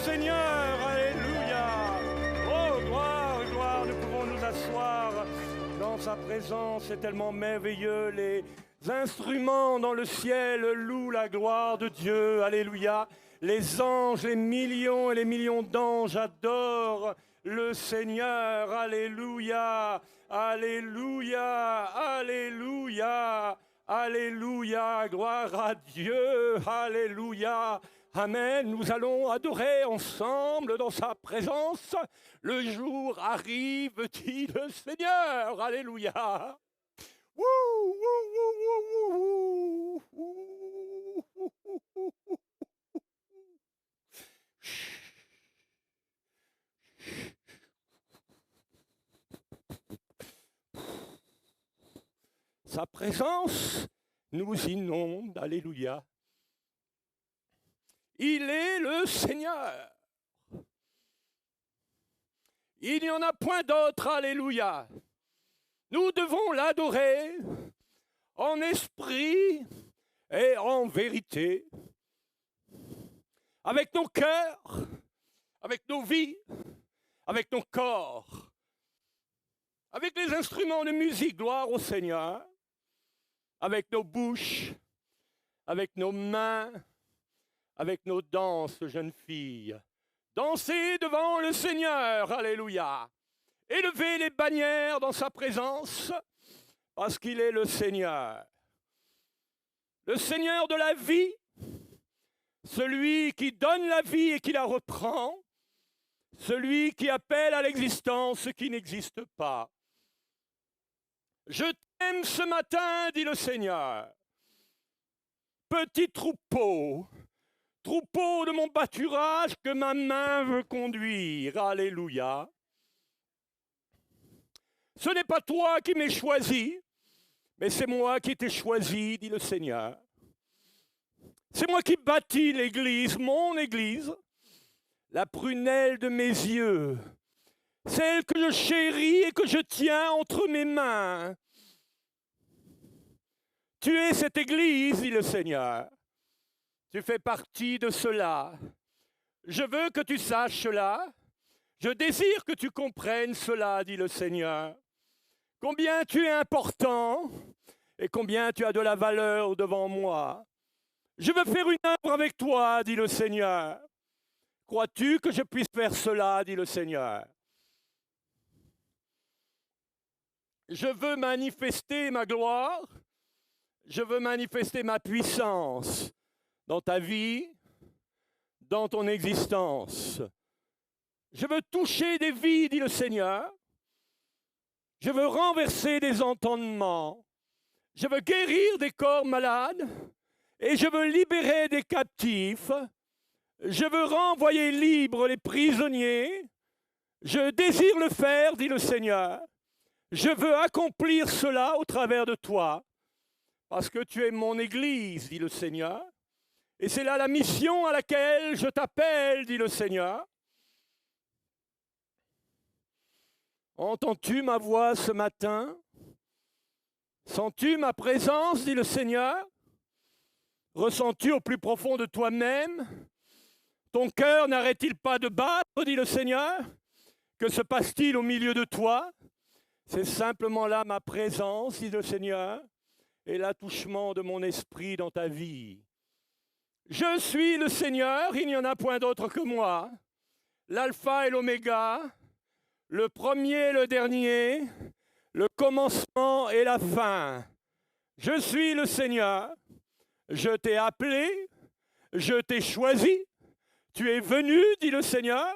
Seigneur, alléluia. Oh, gloire, gloire, nous pouvons nous asseoir dans sa présence, c'est tellement merveilleux. Les instruments dans le ciel louent la gloire de Dieu, alléluia. Les anges, les millions et les millions d'anges adorent le Seigneur, alléluia, alléluia, alléluia, alléluia, gloire à Dieu, alléluia. Amen, nous allons adorer ensemble dans sa présence. Le jour arrive, dit le Seigneur. Alléluia. Wouh, wouh, wouh, wouh, wouh. Sa présence nous inonde. Alléluia. Il est le Seigneur. Il n'y en a point d'autre, alléluia. Nous devons l'adorer en esprit et en vérité, avec nos cœurs, avec nos vies, avec nos corps, avec les instruments de musique, gloire au Seigneur, avec nos bouches, avec nos mains, avec nos danses, jeunes filles. Dansez devant le Seigneur, alléluia. Élevez les bannières dans sa présence, parce qu'il est le Seigneur. Le Seigneur de la vie, celui qui donne la vie et qui la reprend, celui qui appelle à l'existence ce qui n'existe pas. Je t'aime ce matin, dit le Seigneur. Petit troupeau de mon pâturage que ma main veut conduire. Alléluia. Ce n'est pas toi qui m'es choisi, mais c'est moi qui t'ai choisi, dit le Seigneur. C'est moi qui bâtis l'Église, mon Église, la prunelle de mes yeux, celle que je chéris et que je tiens entre mes mains. Tu es cette Église, dit le Seigneur. Tu fais partie de cela. Je veux que tu saches cela. Je désire que tu comprennes cela, dit le Seigneur. Combien tu es important et combien tu as de la valeur devant moi. Je veux faire une œuvre avec toi, dit le Seigneur. Crois-tu que je puisse faire cela, dit le Seigneur? Je veux manifester ma gloire. Je veux manifester ma puissance dans ta vie, dans ton existence. Je veux toucher des vies, dit le Seigneur. Je veux renverser des entendements. Je veux guérir des corps malades. Et je veux libérer des captifs. Je veux renvoyer libres les prisonniers. Je désire le faire, dit le Seigneur. Je veux accomplir cela au travers de toi. Parce que tu es mon Église, dit le Seigneur. Et c'est là la mission à laquelle je t'appelle, dit le Seigneur. Entends-tu ma voix ce matin? Sens-tu ma présence, dit le Seigneur? Ressens-tu au plus profond de toi-même? Ton cœur n'arrête-t-il pas de battre, dit le Seigneur? Que se passe-t-il au milieu de toi? C'est simplement là ma présence, dit le Seigneur, et l'attouchement de mon esprit dans ta vie. Je suis le Seigneur, il n'y en a point d'autre que moi, l'alpha et l'oméga, le premier et le dernier, le commencement et la fin. Je suis le Seigneur, je t'ai appelé, je t'ai choisi, tu es venu, dit le Seigneur,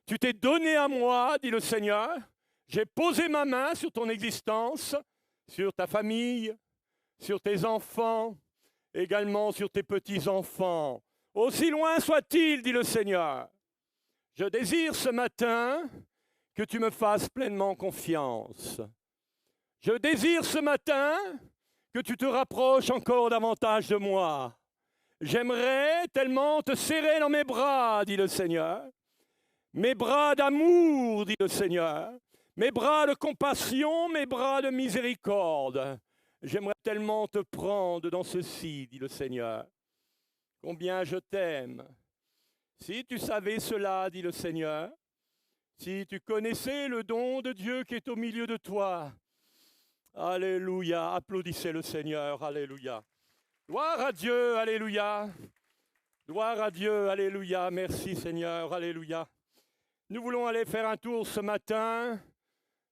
tu t'es donné à moi, dit le Seigneur, j'ai posé ma main sur ton existence, sur ta famille, sur tes enfants, également sur tes petits-enfants. Aussi loin soit-il, dit le Seigneur. Je désire ce matin que tu me fasses pleinement confiance. Je désire ce matin que tu te rapproches encore davantage de moi. J'aimerais tellement te serrer dans mes bras, dit le Seigneur. Mes bras d'amour, dit le Seigneur. Mes bras de compassion, mes bras de miséricorde. J'aimerais tellement te prendre dans ceci, dit le Seigneur. Combien je t'aime. Si tu savais cela, dit le Seigneur, si tu connaissais le don de Dieu qui est au milieu de toi, alléluia, applaudissez le Seigneur, alléluia. Gloire à Dieu, alléluia. Gloire à Dieu, alléluia, merci Seigneur, alléluia. Nous voulons aller faire un tour ce matin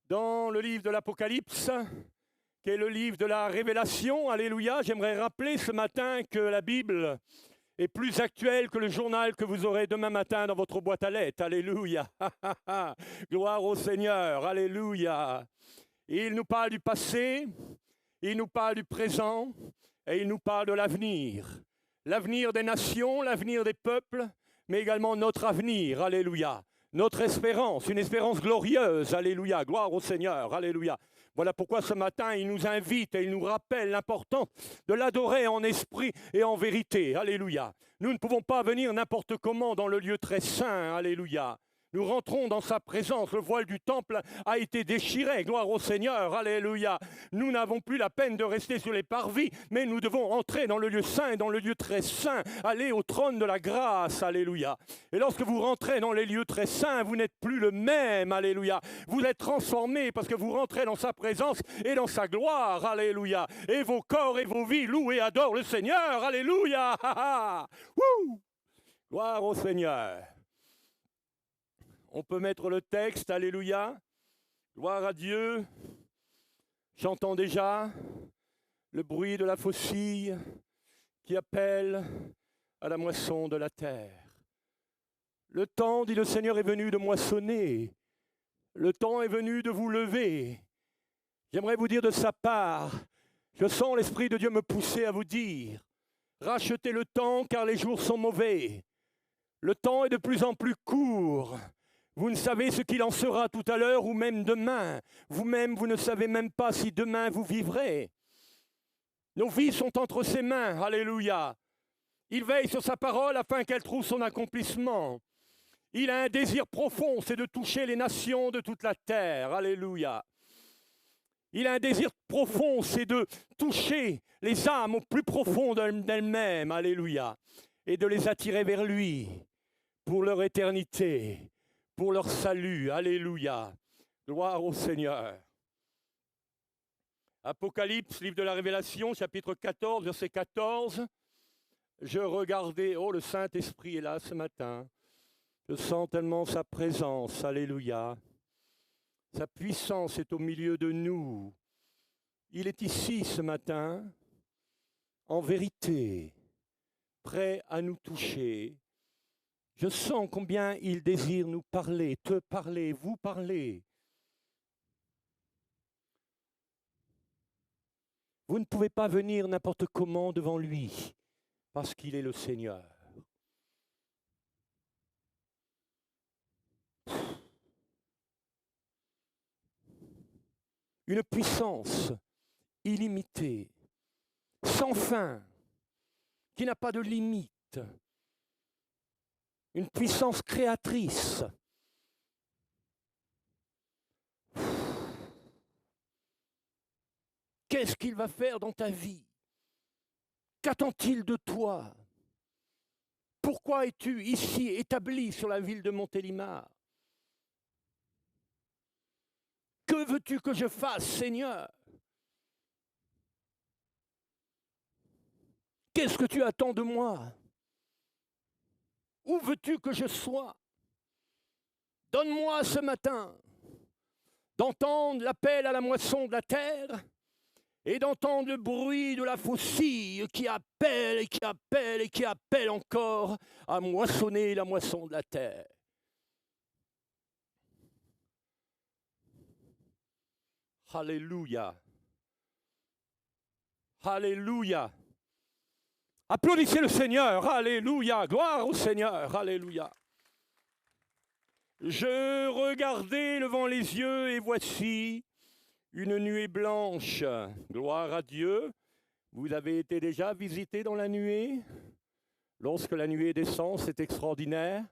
dans le livre de l'Apocalypse, qui est le livre de la Révélation, alléluia. J'aimerais rappeler ce matin que la Bible est plus actuelle que le journal que vous aurez demain matin dans votre boîte à lettres, alléluia. Gloire au Seigneur, alléluia. Il nous parle du passé, il nous parle du présent et il nous parle de l'avenir. L'avenir des nations, l'avenir des peuples, mais également notre avenir, alléluia. Notre espérance, une espérance glorieuse, alléluia, gloire au Seigneur, alléluia. Voilà pourquoi ce matin, il nous invite et il nous rappelle l'importance de l'adorer en esprit et en vérité, alléluia. Nous ne pouvons pas venir n'importe comment dans le lieu très saint, alléluia. Nous rentrons dans sa présence, le voile du temple a été déchiré, gloire au Seigneur, alléluia. Nous n'avons plus la peine de rester sur les parvis, mais nous devons entrer dans le lieu saint, dans le lieu très saint, aller au trône de la grâce, alléluia. Et lorsque vous rentrez dans les lieux très saints, vous n'êtes plus le même, alléluia. Vous êtes transformés parce que vous rentrez dans sa présence et dans sa gloire, alléluia. Et vos corps et vos vies louent et adorent le Seigneur, alléluia. Gloire au Seigneur. On peut mettre le texte, alléluia, gloire à Dieu. J'entends déjà le bruit de la faucille qui appelle à la moisson de la terre. Le temps, dit le Seigneur, est venu de moissonner. Le temps est venu de vous lever. J'aimerais vous dire de sa part, je sens l'Esprit de Dieu me pousser à vous dire, rachetez le temps car les jours sont mauvais. Le temps est de plus en plus court. Vous ne savez ce qu'il en sera tout à l'heure ou même demain. Vous-même, vous ne savez même pas si demain vous vivrez. Nos vies sont entre ses mains, alléluia. Il veille sur sa parole afin qu'elle trouve son accomplissement. Il a un désir profond, c'est de toucher les nations de toute la terre, alléluia. Il a un désir profond, c'est de toucher les âmes au plus profond d'elles-mêmes, alléluia. Et de les attirer vers lui pour leur éternité. Pour leur salut, alléluia, gloire au Seigneur. Apocalypse, livre de la Révélation, chapitre 14, verset 14. Je regardais, oh le Saint-Esprit est là ce matin, je sens tellement sa présence, alléluia. Sa puissance est au milieu de nous. Il est ici ce matin, en vérité, prêt à nous toucher. Je sens combien il désire nous parler, te parler, vous parler. Vous ne pouvez pas venir n'importe comment devant lui, parce qu'il est le Seigneur. Une puissance illimitée, sans fin, qui n'a pas de limite. Une puissance créatrice. Qu'est-ce qu'il va faire dans ta vie? Qu'attend-il de toi? Pourquoi es-tu ici établi sur la ville de Montélimar? Que veux-tu que je fasse, Seigneur? Qu'est-ce que tu attends de moi? Où veux-tu que je sois? Donne-moi ce matin d'entendre l'appel à la moisson de la terre et d'entendre le bruit de la faucille qui appelle et qui appelle et qui appelle encore à moissonner la moisson de la terre. Alléluia. Alléluia. Applaudissez le Seigneur, alléluia, gloire au Seigneur, alléluia. Je regardais levant les yeux et voici une nuée blanche, gloire à Dieu. Vous avez été déjà visité dans la nuée? Lorsque la nuée descend, c'est extraordinaire.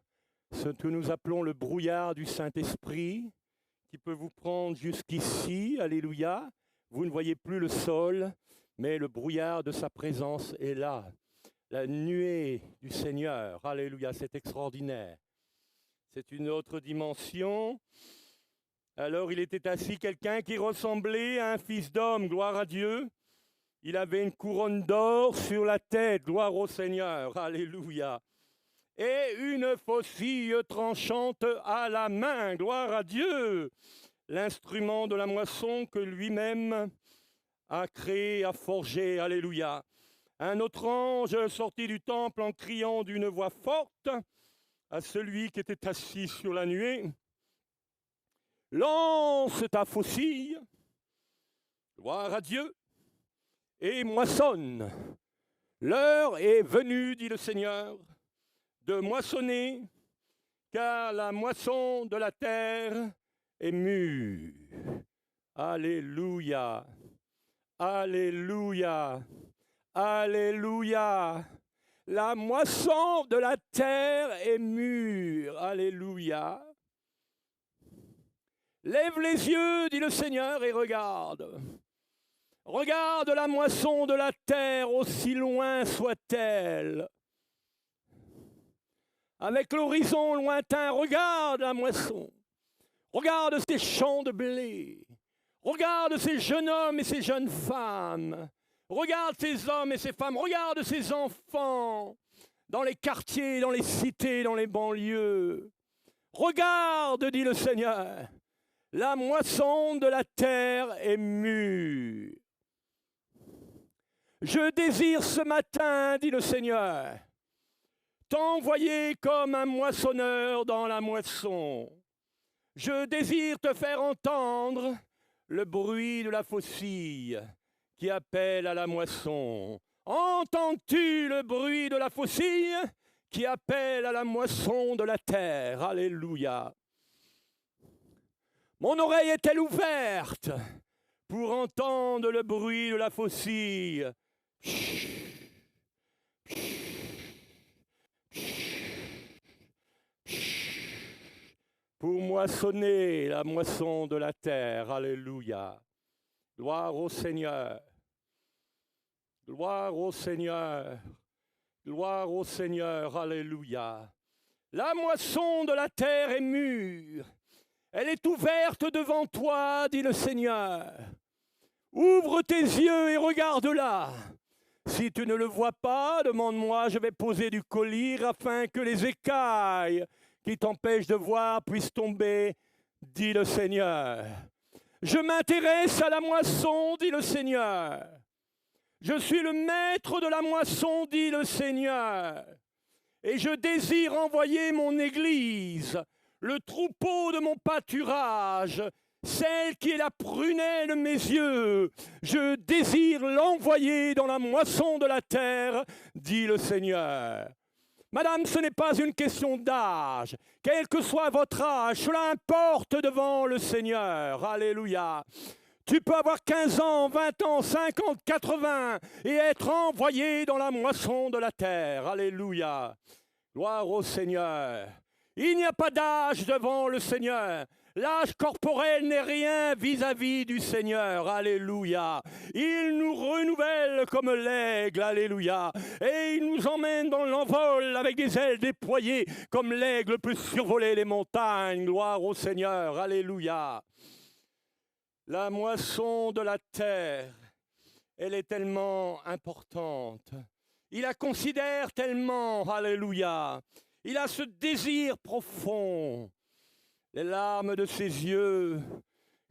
Ce que nous appelons le brouillard du Saint-Esprit, qui peut vous prendre jusqu'ici, alléluia. Vous ne voyez plus le sol, mais le brouillard de sa présence est là. la nuée du Seigneur. Alléluia, c'est extraordinaire. C'est une autre dimension. Alors il était assis quelqu'un qui ressemblait à un fils d'homme, gloire à Dieu. Il avait une couronne d'or sur la tête, gloire au Seigneur, alléluia. Et une faucille tranchante à la main, gloire à Dieu. L'instrument de la moisson que lui-même a créé, a forgé, alléluia. Un autre ange sortit du temple en criant d'une voix forte à celui qui était assis sur la nuée. Lance ta faucille, gloire à Dieu, et moissonne. L'heure est venue, dit le Seigneur, de moissonner, car la moisson de la terre est mûre. Alléluia, alléluia, alléluia. La moisson de la terre est mûre. Alléluia. Lève les yeux, dit le Seigneur, et regarde. Regarde la moisson de la terre, aussi loin soit-elle. Avec l'horizon lointain, regarde la moisson. Regarde ces champs de blé. Regarde ces jeunes hommes et ces jeunes femmes. Regarde ces hommes et ces femmes. Regarde ces enfants dans les quartiers, dans les cités, dans les banlieues. Regarde, dit le Seigneur, la moisson de la terre est mûre. Je désire ce matin, dit le Seigneur, t'envoyer comme un moissonneur dans la moisson. Je désire te faire entendre le bruit de la faucille qui appelle à la moisson. Entends-tu le bruit de la faucille qui appelle à la moisson de la terre? Alléluia. Mon oreille est-elle ouverte pour entendre le bruit de la faucille? Pour moissonner la moisson de la terre. Alléluia. Gloire au Seigneur. Gloire au Seigneur. Gloire au Seigneur. Alléluia. La moisson de la terre est mûre. Elle est ouverte devant toi, dit le Seigneur. Ouvre tes yeux et regarde-la. Si tu ne le vois pas, demande-moi, je vais poser du collyre afin que les écailles qui t'empêchent de voir puissent tomber, dit le Seigneur. Je m'intéresse à la moisson, dit le Seigneur. Je suis le maître de la moisson, dit le Seigneur. Et je désire envoyer mon Église, le troupeau de mon pâturage, celle qui est la prunelle de mes yeux. Je désire l'envoyer dans la moisson de la terre, dit le Seigneur. Madame, ce n'est pas une question d'âge. Quel que soit votre âge, cela importe devant le Seigneur. Alléluia. Tu peux avoir 15 ans, 20 ans, 50, 80 et être envoyé dans la moisson de la terre. Alléluia. Gloire au Seigneur. Il n'y a pas d'âge devant le Seigneur. L'âge corporel n'est rien vis-à-vis du Seigneur. Alléluia. Il nous renouvelle comme l'aigle. Alléluia. Et il nous emmène dans l'envol avec des ailes déployées comme l'aigle peut survoler les montagnes. Gloire au Seigneur. Alléluia. La moisson de la terre, elle est tellement importante. Il la considère tellement. Alléluia. Il a ce désir profond. Les larmes de ses yeux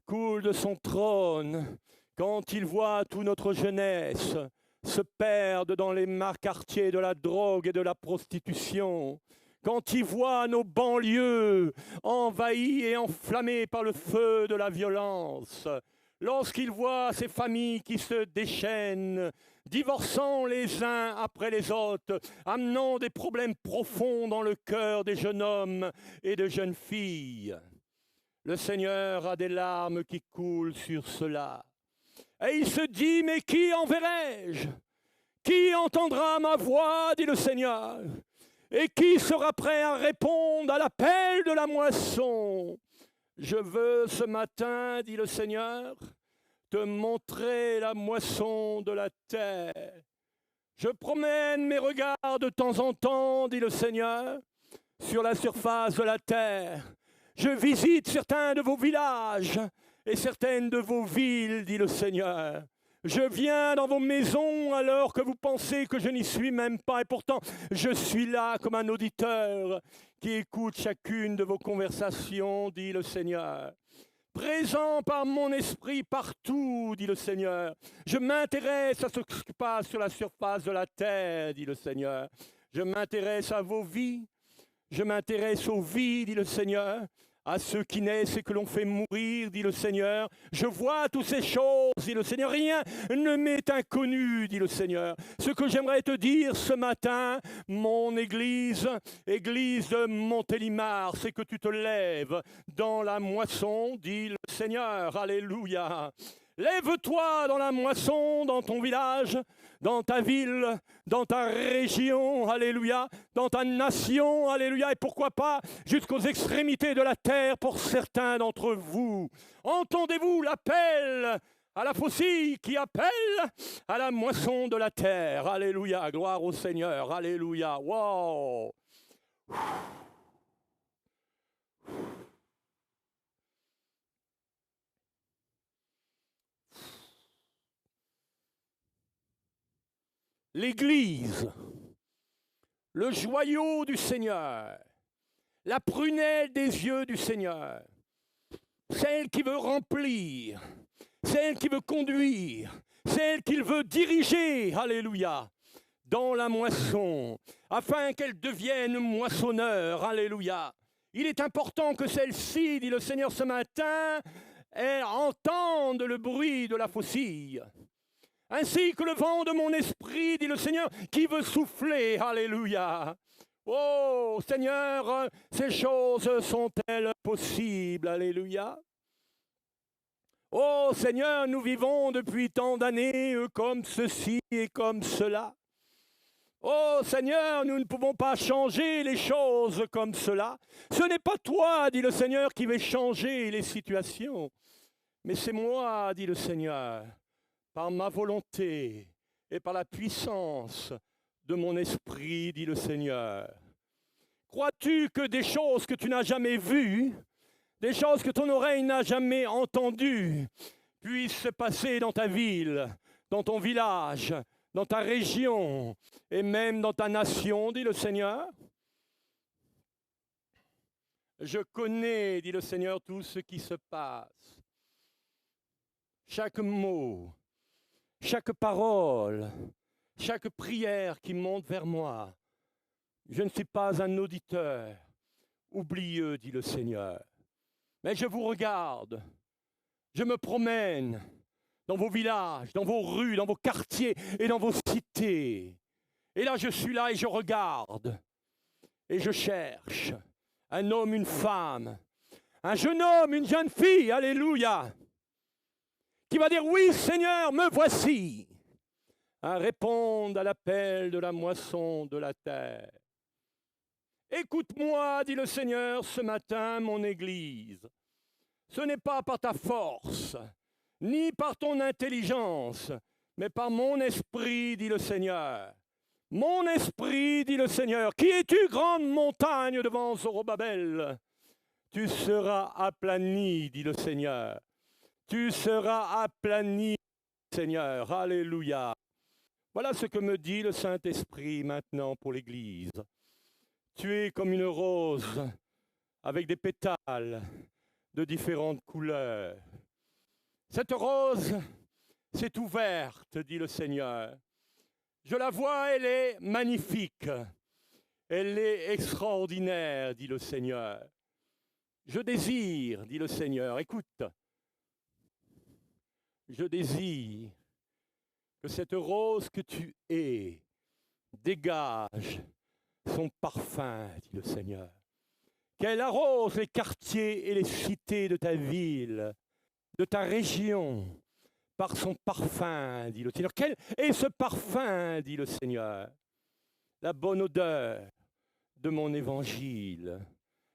coulent de son trône quand il voit toute notre jeunesse se perdre dans les quartiers de la drogue et de la prostitution. Quand il voit nos banlieues envahies et enflammées par le feu de la violence. Lorsqu'il voit ces familles qui se déchaînent, divorçant les uns après les autres, amenant des problèmes profonds dans le cœur des jeunes hommes et de jeunes filles. Le Seigneur a des larmes qui coulent sur cela. Et il se dit, mais qui enverrai-je? Qui entendra ma voix, dit le Seigneur? Et qui sera prêt à répondre à l'appel de la moisson? Je veux ce matin, dit le Seigneur, te montrer la moisson de la terre. Je promène mes regards de temps en temps, dit le Seigneur, sur la surface de la terre. Je visite certains de vos villages et certaines de vos villes, dit le Seigneur. Je viens dans vos maisons alors que vous pensez que je n'y suis même pas. Et pourtant, je suis là comme un auditeur qui écoute chacune de vos conversations, dit le Seigneur. Présent par mon esprit partout, dit le Seigneur. Je m'intéresse à ce qui se passe sur la surface de la terre, dit le Seigneur. Je m'intéresse à vos vies. Je m'intéresse aux vies, dit le Seigneur. À ceux qui naissent et que l'on fait mourir, dit le Seigneur. Je vois toutes ces choses, dit le Seigneur. Rien ne m'est inconnu, dit le Seigneur. Ce que j'aimerais te dire ce matin, mon Église, Église de Montélimar, c'est que tu te lèves dans la moisson, dit le Seigneur. Alléluia. Lève-toi dans la moisson, dans ton village, dans ta ville, dans ta région, alléluia, dans ta nation, alléluia, et pourquoi pas jusqu'aux extrémités de la terre pour certains d'entre vous. Entendez-vous l'appel à la faucille qui appelle à la moisson de la terre, alléluia, gloire au Seigneur, alléluia, wow. L'Église, le joyau du Seigneur, la prunelle des yeux du Seigneur, celle qui veut remplir, celle qui veut conduire, celle qu'il veut diriger, alléluia, dans la moisson, afin qu'elle devienne moissonneur, alléluia. Il est important que celle-ci, dit le Seigneur ce matin, entende le bruit de la faucille. Ainsi que le vent de mon esprit, dit le Seigneur, qui veut souffler, alléluia. Oh Seigneur, ces choses sont-elles possibles, alléluia. Oh Seigneur, nous vivons depuis tant d'années comme ceci et comme cela. Oh Seigneur, nous ne pouvons pas changer les choses comme cela. Ce n'est pas toi, dit le Seigneur, qui vais changer les situations, mais c'est moi, dit le Seigneur, par ma volonté et par la puissance de mon esprit, dit le Seigneur. Crois-tu que des choses que tu n'as jamais vues, des choses que ton oreille n'a jamais entendues, puissent se passer dans ta ville, dans ton village, dans ta région et même dans ta nation, dit le Seigneur? Je connais, dit le Seigneur, tout ce qui se passe. Chaque mot, chaque parole, chaque prière qui monte vers moi. Je ne suis pas un auditeur oublieux, dit le Seigneur. Mais je vous regarde, je me promène dans vos villages, dans vos rues, dans vos quartiers et dans vos cités. Et là, je suis là et je regarde. Et je cherche un homme, une femme, un jeune homme, une jeune fille, alléluia, qui va dire, oui Seigneur, me voici, à répondre à l'appel de la moisson de la terre. Écoute-moi, dit le Seigneur, ce matin, mon Église. Ce n'est pas par ta force, ni par ton intelligence, mais par mon esprit, dit le Seigneur. Mon esprit, dit le Seigneur. Qui es-tu, grande montagne devant Zorobabel? Tu seras aplani, dit le Seigneur. Tu seras aplani, Seigneur. Alléluia. Voilà ce que me dit le Saint-Esprit maintenant pour l'Église. Tu es comme une rose avec des pétales de différentes couleurs. Cette rose s'est ouverte, dit le Seigneur. Je la vois, elle est magnifique. Elle est extraordinaire, dit le Seigneur. Je désire, dit le Seigneur, écoute, je désire que cette rose que tu es dégage son parfum, dit le Seigneur. Qu'elle arrose les quartiers et les cités de ta ville, de ta région, par son parfum, dit le Seigneur. Quel est ce parfum, dit le Seigneur? La bonne odeur de mon évangile,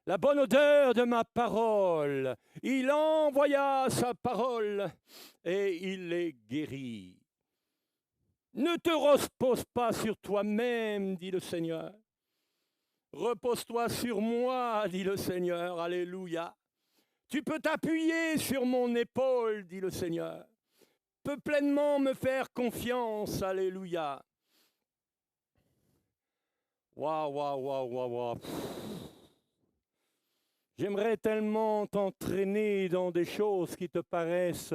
la bonne odeur de ma parole. Il envoya sa parole et il les guérit. Ne te repose pas sur toi-même, dit le Seigneur. Repose-toi sur moi, dit le Seigneur. Alléluia. Tu peux t'appuyer sur mon épaule, dit le Seigneur. Tu peux pleinement me faire confiance. Alléluia. Waouh, waouh, waouh, waouh, waouh. J'aimerais tellement t'entraîner dans des choses qui te paraissent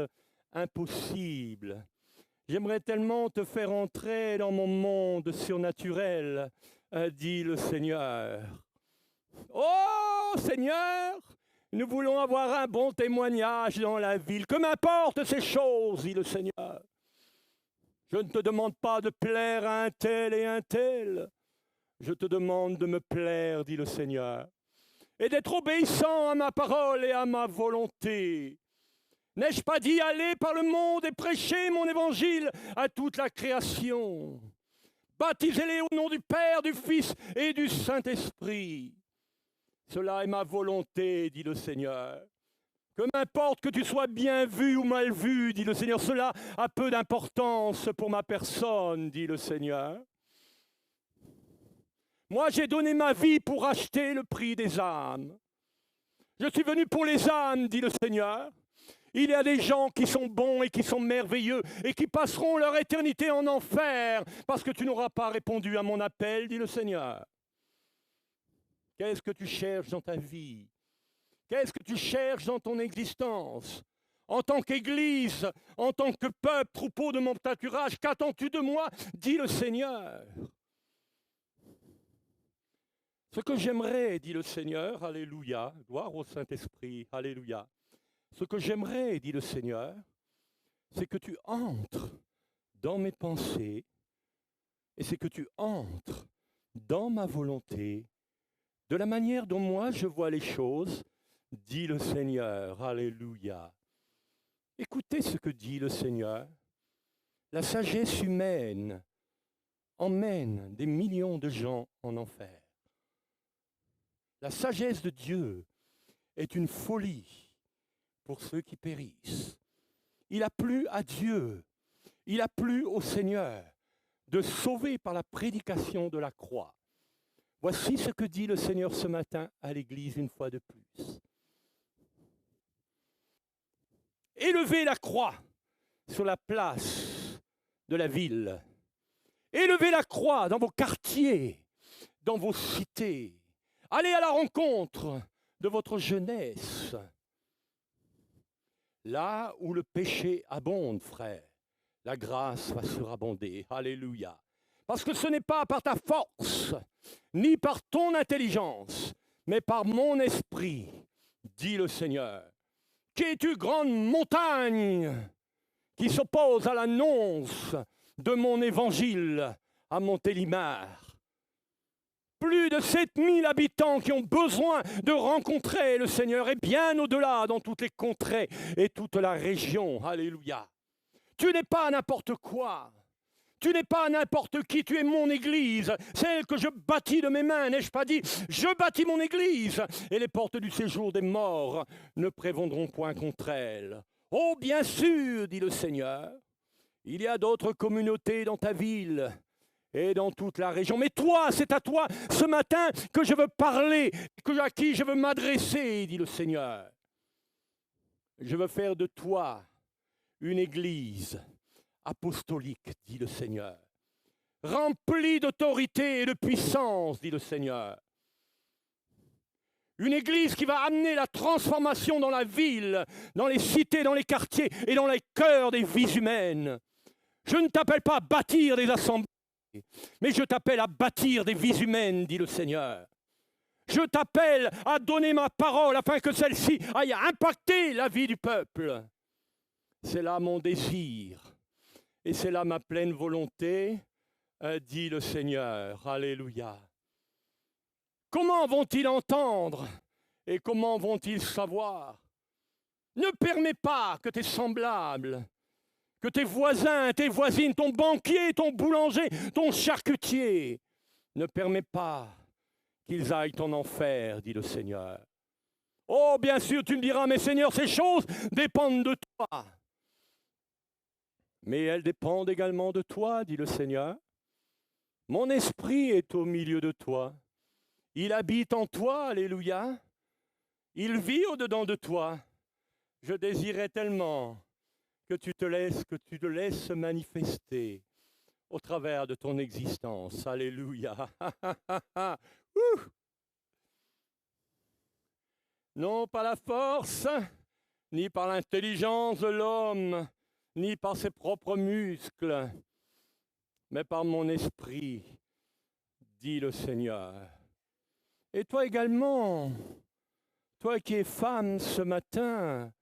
impossibles. J'aimerais tellement te faire entrer dans mon monde surnaturel, dit le Seigneur. Oh Seigneur, nous voulons avoir un bon témoignage dans la ville. Que m'importent ces choses, dit le Seigneur. Je ne te demande pas de plaire à un tel et un tel. Je te demande de me plaire, dit le Seigneur, et d'être obéissant à ma parole et à ma volonté. N'ai-je pas dit aller par le monde et prêcher mon évangile à toute la création? Baptisez-les au nom du Père, du Fils et du Saint-Esprit. Cela est ma volonté, dit le Seigneur. Que m'importe que tu sois bien vu ou mal vu, dit le Seigneur, cela a peu d'importance pour ma personne, dit le Seigneur. Moi, j'ai donné ma vie pour acheter le prix des âmes. Je suis venu pour les âmes, dit le Seigneur. Il y a des gens qui sont bons et qui sont merveilleux et qui passeront leur éternité en enfer parce que tu n'auras pas répondu à mon appel, dit le Seigneur. Qu'est-ce que tu cherches dans ta vie? Qu'est-ce que tu cherches dans ton existence? En tant qu'Église, en tant que peuple, troupeau de mon pâturage, qu'attends-tu de moi, dit le Seigneur? Ce que j'aimerais, dit le Seigneur, alléluia, gloire au Saint-Esprit, alléluia. Ce que j'aimerais, dit le Seigneur, c'est que tu entres dans mes pensées et c'est que tu entres dans ma volonté de la manière dont moi je vois les choses, dit le Seigneur, alléluia. Écoutez ce que dit le Seigneur. La sagesse humaine emmène des millions de gens en enfer. La sagesse de Dieu est une folie pour ceux qui périssent. Il a plu à Dieu, il a plu au Seigneur de sauver par la prédication de la croix. Voici ce que dit le Seigneur ce matin à l'Église une fois de plus. Élevez la croix sur la place de la ville. Élevez la croix dans vos quartiers, dans vos cités. Allez à la rencontre de votre jeunesse. Là où le péché abonde, frère, la grâce va surabonder. Alléluia. Parce que ce n'est pas par ta force, ni par ton intelligence, mais par mon esprit, dit le Seigneur. Qu'es-tu, grande montagne qui s'oppose à l'annonce de mon évangile à Montélimar? Plus de 7000 habitants qui ont besoin de rencontrer le Seigneur et bien au-delà dans toutes les contrées et toute la région. Alléluia. Tu n'es pas n'importe quoi. Tu n'es pas n'importe qui. Tu es mon Église, celle que je bâtis de mes mains. N'ai-je pas dit, je bâtis mon Église et les portes du séjour des morts ne prévaudront point contre elle. Oh, bien sûr, dit le Seigneur, il y a d'autres communautés dans ta ville et dans toute la région. Mais toi, c'est à toi ce matin que je veux parler, à qui je veux m'adresser, dit le Seigneur. Je veux faire de toi une église apostolique, dit le Seigneur, remplie d'autorité et de puissance, dit le Seigneur. Une église qui va amener la transformation dans la ville, dans les cités, dans les quartiers et dans les cœurs des vies humaines. Je ne t'appelle pas à bâtir des assemblées, mais je t'appelle à bâtir des vies humaines, dit le Seigneur. Je t'appelle à donner ma parole afin que celle-ci aille impacter la vie du peuple. C'est là mon désir et c'est là ma pleine volonté, dit le Seigneur. Alléluia. Comment vont-ils entendre et comment vont-ils savoir? Ne permets pas que tes semblables, que tes voisins, tes voisines, ton banquier, ton boulanger, ton charcutier, ne permets pas qu'ils aillent en enfer, dit le Seigneur. Oh, bien sûr, tu me diras, mais Seigneur, ces choses dépendent de toi. mais elles dépendent également de toi, dit le Seigneur. Mon esprit est au milieu de toi. Il habite en toi, alléluia. Il vit au-dedans de toi. Je désirais tellement que tu te laisses manifester au travers de ton existence. Alléluia. Non par la force, ni par l'intelligence de l'homme, ni par ses propres muscles, mais par mon esprit, dit le Seigneur. Et toi également, toi qui es femme ce matin,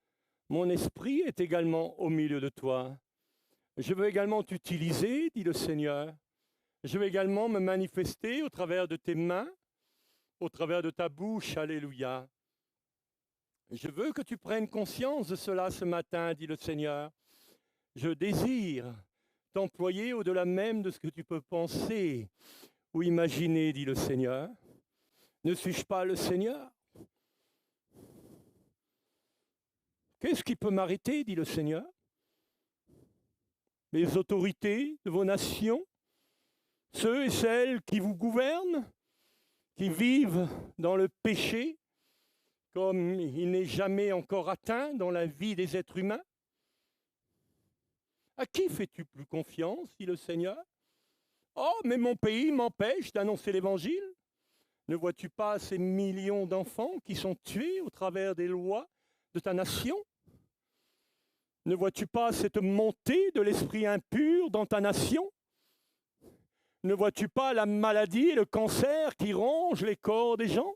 mon esprit est également au milieu de toi. Je veux également t'utiliser, dit le Seigneur. Je veux également me manifester au travers de tes mains, au travers de ta bouche. Alléluia. Je veux que tu prennes conscience de cela ce matin, dit le Seigneur. Je désire t'employer au-delà même de ce que tu peux penser ou imaginer, dit le Seigneur. Ne suis-je pas le Seigneur? Qu'est-ce qui peut m'arrêter, dit le Seigneur? Les autorités de vos nations, ceux et celles qui vous gouvernent, qui vivent dans le péché, comme il n'est jamais encore atteint dans la vie des êtres humains? À qui fais-tu plus confiance, dit le Seigneur? Oh, mais mon pays m'empêche d'annoncer l'Évangile. Ne vois-tu pas ces millions d'enfants qui sont tués au travers des lois de ta nation? Ne vois-tu pas cette montée de l'esprit impur dans ta nation? Ne vois-tu pas la maladie et le cancer qui rongent les corps des gens?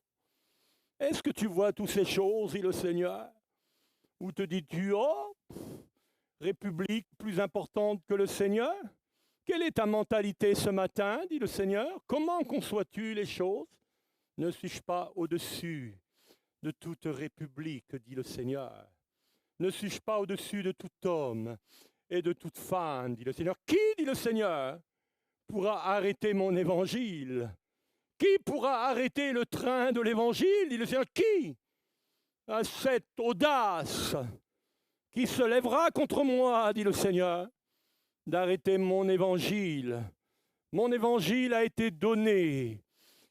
Est-ce que tu vois toutes ces choses, dit le Seigneur? Ou te dis-tu, oh, République plus importante que le Seigneur? Quelle est ta mentalité ce matin, dit le Seigneur? Comment conçois-tu les choses? Ne suis-je pas au-dessus de toute république, dit le Seigneur? Ne suis-je pas au-dessus de tout homme et de toute femme, dit le Seigneur? Qui, dit le Seigneur, pourra arrêter mon évangile? Qui pourra arrêter le train de l'évangile, dit le Seigneur? Qui a cette audace qui se lèvera contre moi, dit le Seigneur, d'arrêter mon évangile? Mon évangile a été donné,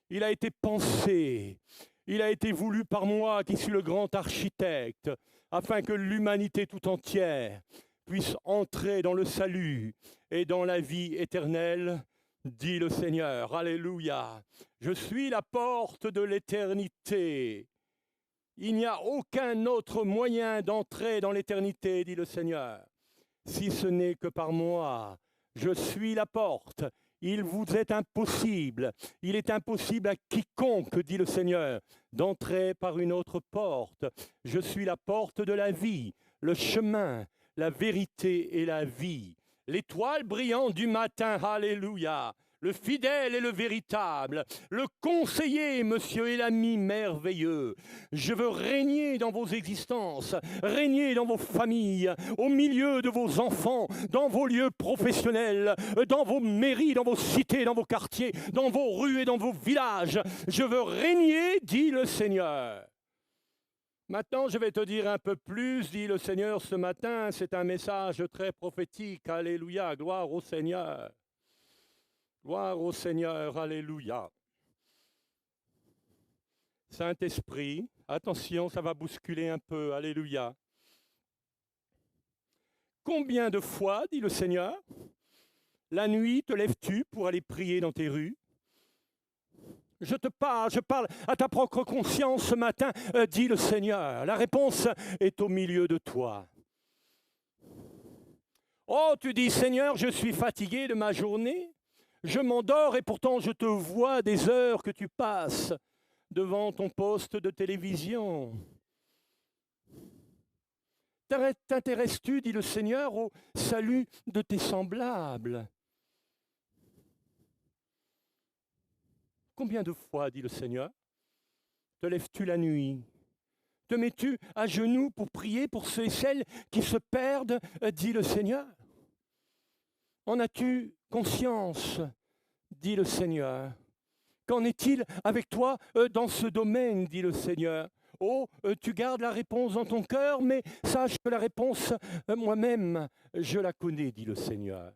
il a été pensé, il a été voulu par moi qui suis le grand architecte, afin que l'humanité tout entière puisse entrer dans le salut et dans la vie éternelle, dit le Seigneur. Alléluia. Je suis la porte de l'éternité. Il n'y a aucun autre moyen d'entrer dans l'éternité, dit le Seigneur, si ce n'est que par moi. Je suis la porte. Il vous est impossible, il est impossible à quiconque, dit le Seigneur, d'entrer par une autre porte. Je suis la porte de la vie, le chemin, la vérité et la vie. L'étoile brillante du matin, alléluia. Le fidèle et le véritable, le conseiller, monsieur et l'ami merveilleux. Je veux régner dans vos existences, régner dans vos familles, au milieu de vos enfants, dans vos lieux professionnels, dans vos mairies, dans vos cités, dans vos quartiers, dans vos rues et dans vos villages. Je veux régner, dit le Seigneur. Maintenant, je vais te dire un peu plus, dit le Seigneur ce matin. C'est un message très prophétique. Alléluia, gloire au Seigneur. Gloire au Seigneur, alléluia. Saint-Esprit, attention, ça va bousculer un peu, alléluia. Combien de fois, dit le Seigneur, la nuit te lèves-tu pour aller prier dans tes rues? Je parle à ta propre conscience ce matin, dit le Seigneur. La réponse est au milieu de toi. Oh, tu dis, Seigneur, je suis fatigué de ma journée. Je m'endors et pourtant je te vois des heures que tu passes devant ton poste de télévision. T'intéresses-tu, dit le Seigneur, au salut de tes semblables? Combien de fois, dit le Seigneur, te lèves-tu la nuit? Te mets-tu à genoux pour prier pour ceux et celles qui se perdent, dit le Seigneur? En as-tu conscience, dit le Seigneur? Qu'en est-il avec toi dans ce domaine, dit le Seigneur? Oh, tu gardes la réponse dans ton cœur, mais sache que la réponse, moi-même, je la connais, dit le Seigneur.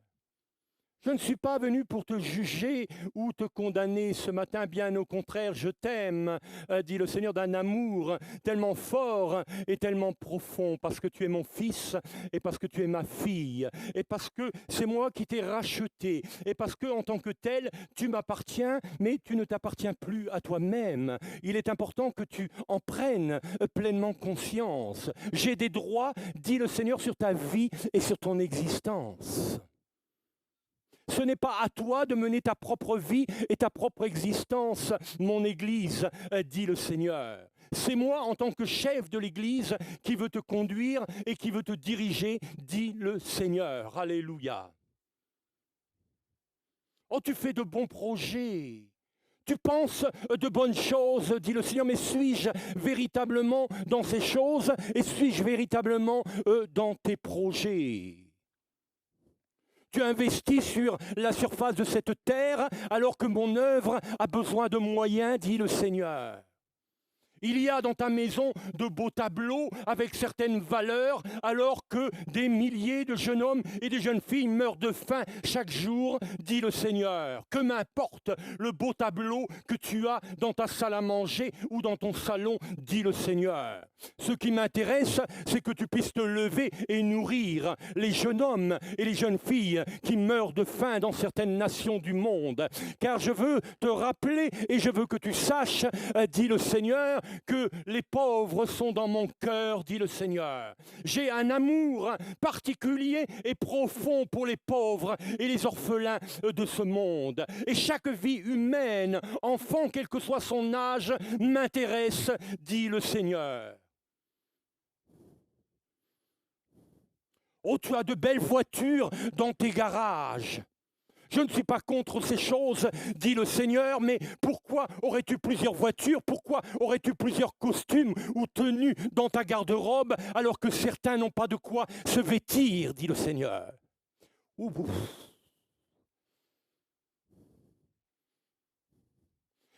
Je ne suis pas venu pour te juger ou te condamner ce matin, bien au contraire, je t'aime, dit le Seigneur, d'un amour tellement fort et tellement profond, parce que tu es mon fils et parce que tu es ma fille, et parce que c'est moi qui t'ai racheté, et parce que en tant que tel, tu m'appartiens, mais tu ne t'appartiens plus à toi-même. Il est important que tu en prennes pleinement conscience. J'ai des droits, dit le Seigneur, sur ta vie et sur ton existence. Ce n'est pas à toi de mener ta propre vie et ta propre existence, mon Église, dit le Seigneur. C'est moi, en tant que chef de l'Église, qui veux te conduire et qui veux te diriger, dit le Seigneur. Alléluia. Oh, tu fais de bons projets. Tu penses de bonnes choses, dit le Seigneur, mais suis-je véritablement dans ces choses et suis-je véritablement dans tes projets ? Tu investis sur la surface de cette terre alors que mon œuvre a besoin de moyens, dit le Seigneur. Il y a dans ta maison de beaux tableaux avec certaines valeurs, alors que des milliers de jeunes hommes et de jeunes filles meurent de faim chaque jour, dit le Seigneur. Que m'importe le beau tableau que tu as dans ta salle à manger ou dans ton salon, dit le Seigneur. Ce qui m'intéresse, c'est que tu puisses te lever et nourrir les jeunes hommes et les jeunes filles qui meurent de faim dans certaines nations du monde. Car je veux te rappeler et je veux que tu saches, dit le Seigneur, que les pauvres sont dans mon cœur, dit le Seigneur. J'ai un amour particulier et profond pour les pauvres et les orphelins de ce monde. Et chaque vie humaine, enfant, quel que soit son âge, m'intéresse, dit le Seigneur. Oh, tu as de belles voitures dans tes garages. Je ne suis pas contre ces choses, dit le Seigneur, mais pourquoi aurais-tu plusieurs voitures? Pourquoi aurais-tu plusieurs costumes ou tenues dans ta garde-robe alors que certains n'ont pas de quoi se vêtir, dit le Seigneur. Ouf.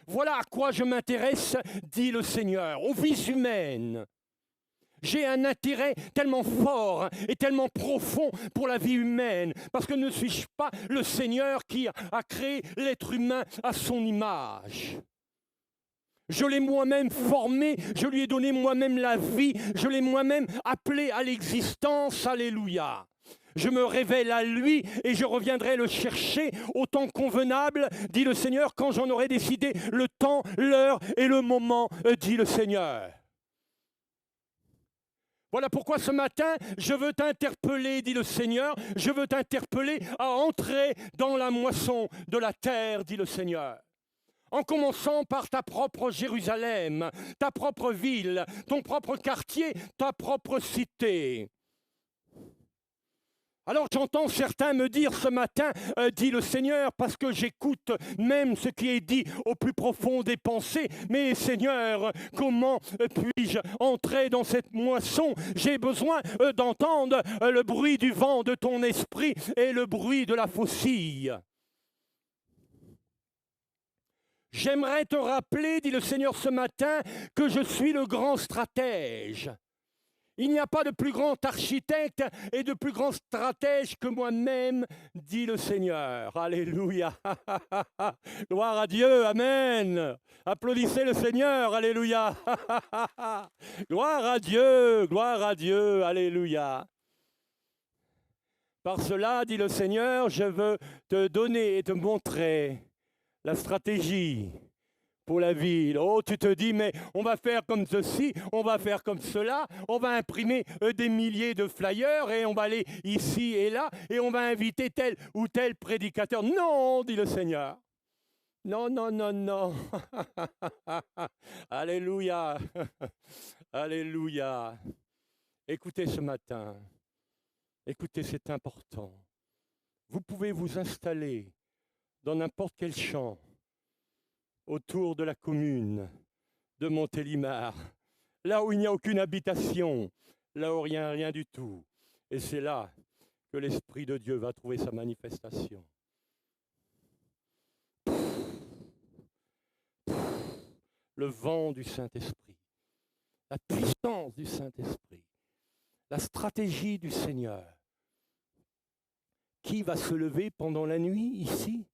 Voilà à quoi je m'intéresse, dit le Seigneur, aux vies humaines. J'ai un intérêt tellement fort et tellement profond pour la vie humaine, parce que ne suis-je pas le Seigneur qui a créé l'être humain à son image? Je l'ai moi-même formé, je lui ai donné moi-même la vie, je l'ai moi-même appelé à l'existence, alléluia. Je me révèle à lui et je reviendrai le chercher au temps convenable, dit le Seigneur, quand j'en aurai décidé le temps, l'heure et le moment, dit le Seigneur. Voilà pourquoi ce matin, je veux t'interpeller, dit le Seigneur, je veux t'interpeller à entrer dans la moisson de la terre, dit le Seigneur. En commençant par ta propre Jérusalem, ta propre ville, ton propre quartier, ta propre cité. Alors j'entends certains me dire ce matin, dit le Seigneur, parce que j'écoute même ce qui est dit au plus profond des pensées, mais Seigneur, comment puis-je entrer dans cette moisson? J'ai besoin d'entendre le bruit du vent de ton esprit et le bruit de la faucille. J'aimerais te rappeler, dit le Seigneur ce matin, que je suis le grand stratège. Il n'y a pas de plus grand architecte et de plus grand stratège que moi-même, dit le Seigneur. Alléluia. Gloire à Dieu, amen. Applaudissez le Seigneur, alléluia. Gloire à Dieu, alléluia. Par cela, dit le Seigneur, je veux te donner et te montrer la stratégie pour la ville. Oh, tu te dis, mais on va faire comme ceci, on va faire comme cela, on va imprimer des milliers de flyers et on va aller ici et là et on va inviter tel ou tel prédicateur. Non, dit le Seigneur. Non, non, non, non. Alléluia. Alléluia. Écoutez ce matin. Écoutez, c'est important. Vous pouvez vous installer dans n'importe quel champ autour de la commune de Montélimar, là où il n'y a aucune habitation, là où il n'y a rien du tout. Et c'est là que l'Esprit de Dieu va trouver sa manifestation. Le vent du Saint-Esprit la puissance du Saint-Esprit, la stratégie du Seigneur. Qui va se lever pendant la nuit ici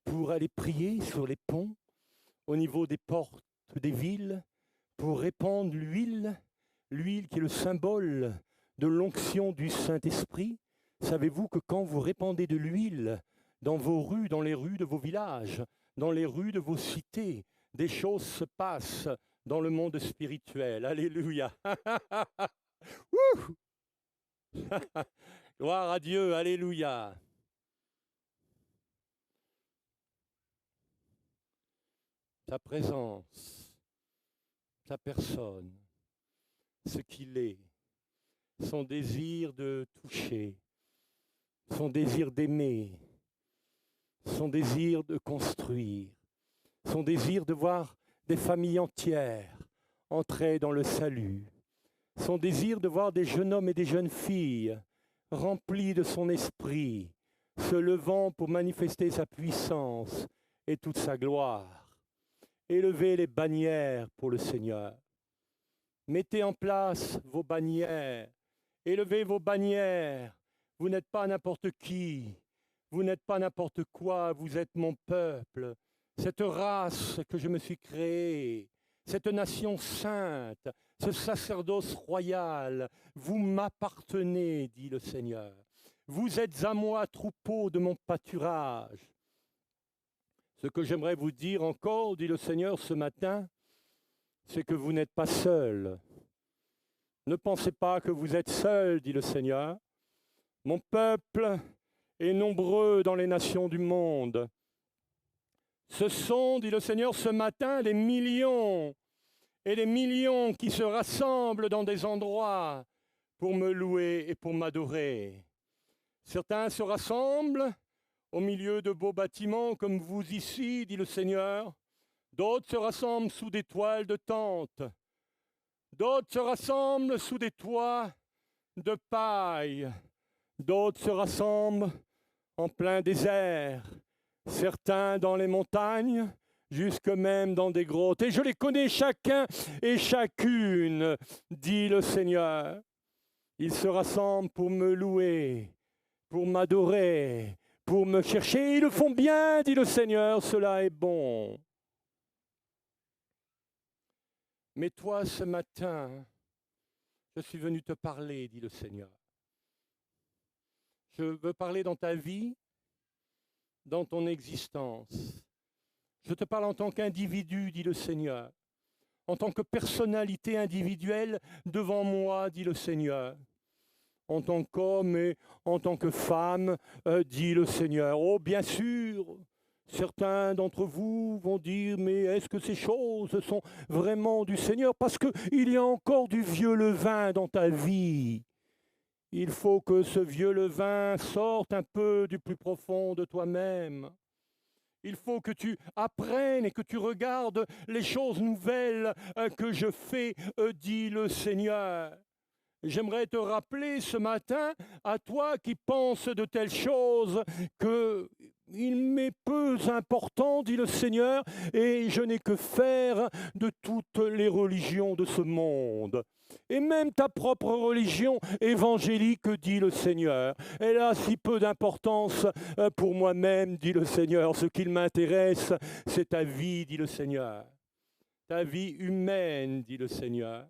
pour aller prier sur les ponts, au niveau des portes des villes, pour répandre l'huile qui est le symbole de l'onction du Saint-Esprit? Savez-vous que quand vous répandez de l'huile dans vos rues, dans les rues de vos villages, dans les rues de vos cités, des choses se passent dans le monde spirituel. Alléluia. Gloire à Dieu, alléluia. Sa présence, sa personne, ce qu'il est, son désir de toucher, son désir d'aimer, son désir de construire, son désir de voir des familles entières entrer dans le salut, son désir de voir des jeunes hommes et des jeunes filles remplis de son esprit, se levant pour manifester sa puissance et toute sa gloire. Élevez les bannières pour le Seigneur. Mettez en place vos bannières. Élevez vos bannières. Vous n'êtes pas n'importe qui. Vous n'êtes pas n'importe quoi. Vous êtes mon peuple. Cette race que je me suis créée. Cette nation sainte. Ce sacerdoce royal. Vous m'appartenez, dit le Seigneur. Vous êtes à moi, troupeau de mon pâturage. Ce que j'aimerais vous dire encore, dit le Seigneur ce matin, c'est que vous n'êtes pas seul. Ne pensez pas que vous êtes seul, dit le Seigneur. Mon peuple est nombreux dans les nations du monde. Ce sont, dit le Seigneur ce matin, les millions et les millions qui se rassemblent dans des endroits pour me louer et pour m'adorer. Certains se rassemblent au milieu de beaux bâtiments comme vous ici, dit le Seigneur. D'autres se rassemblent sous des toiles de tentes. D'autres se rassemblent sous des toits de paille. D'autres se rassemblent en plein désert. Certains dans les montagnes, jusque même dans des grottes. Et je les connais chacun et chacune, dit le Seigneur. Ils se rassemblent pour me louer, pour m'adorer, pour me chercher. Ils le font bien, dit le Seigneur, cela est bon. Mais toi, ce matin, je suis venu te parler, dit le Seigneur. Je veux parler dans ta vie, dans ton existence. Je te parle en tant qu'individu, dit le Seigneur. En tant que personnalité individuelle devant moi, dit le Seigneur. En tant qu'homme et en tant que femme, dit le Seigneur. Oh, bien sûr, certains d'entre vous vont dire, mais est-ce que ces choses sont vraiment du Seigneur? Parce qu'il y a encore du vieux levain dans ta vie. Il faut que ce vieux levain sorte un peu du plus profond de toi-même. Il faut que tu apprennes et que tu regardes les choses nouvelles que je fais, dit le Seigneur. J'aimerais te rappeler ce matin, à toi qui penses de telles choses, qu'il m'est peu important, dit le Seigneur, et je n'ai que faire de toutes les religions de ce monde. Et même ta propre religion évangélique, dit le Seigneur, elle a si peu d'importance pour moi-même, dit le Seigneur. Ce qu'il m'intéresse, c'est ta vie, dit le Seigneur. Ta vie humaine, dit le Seigneur.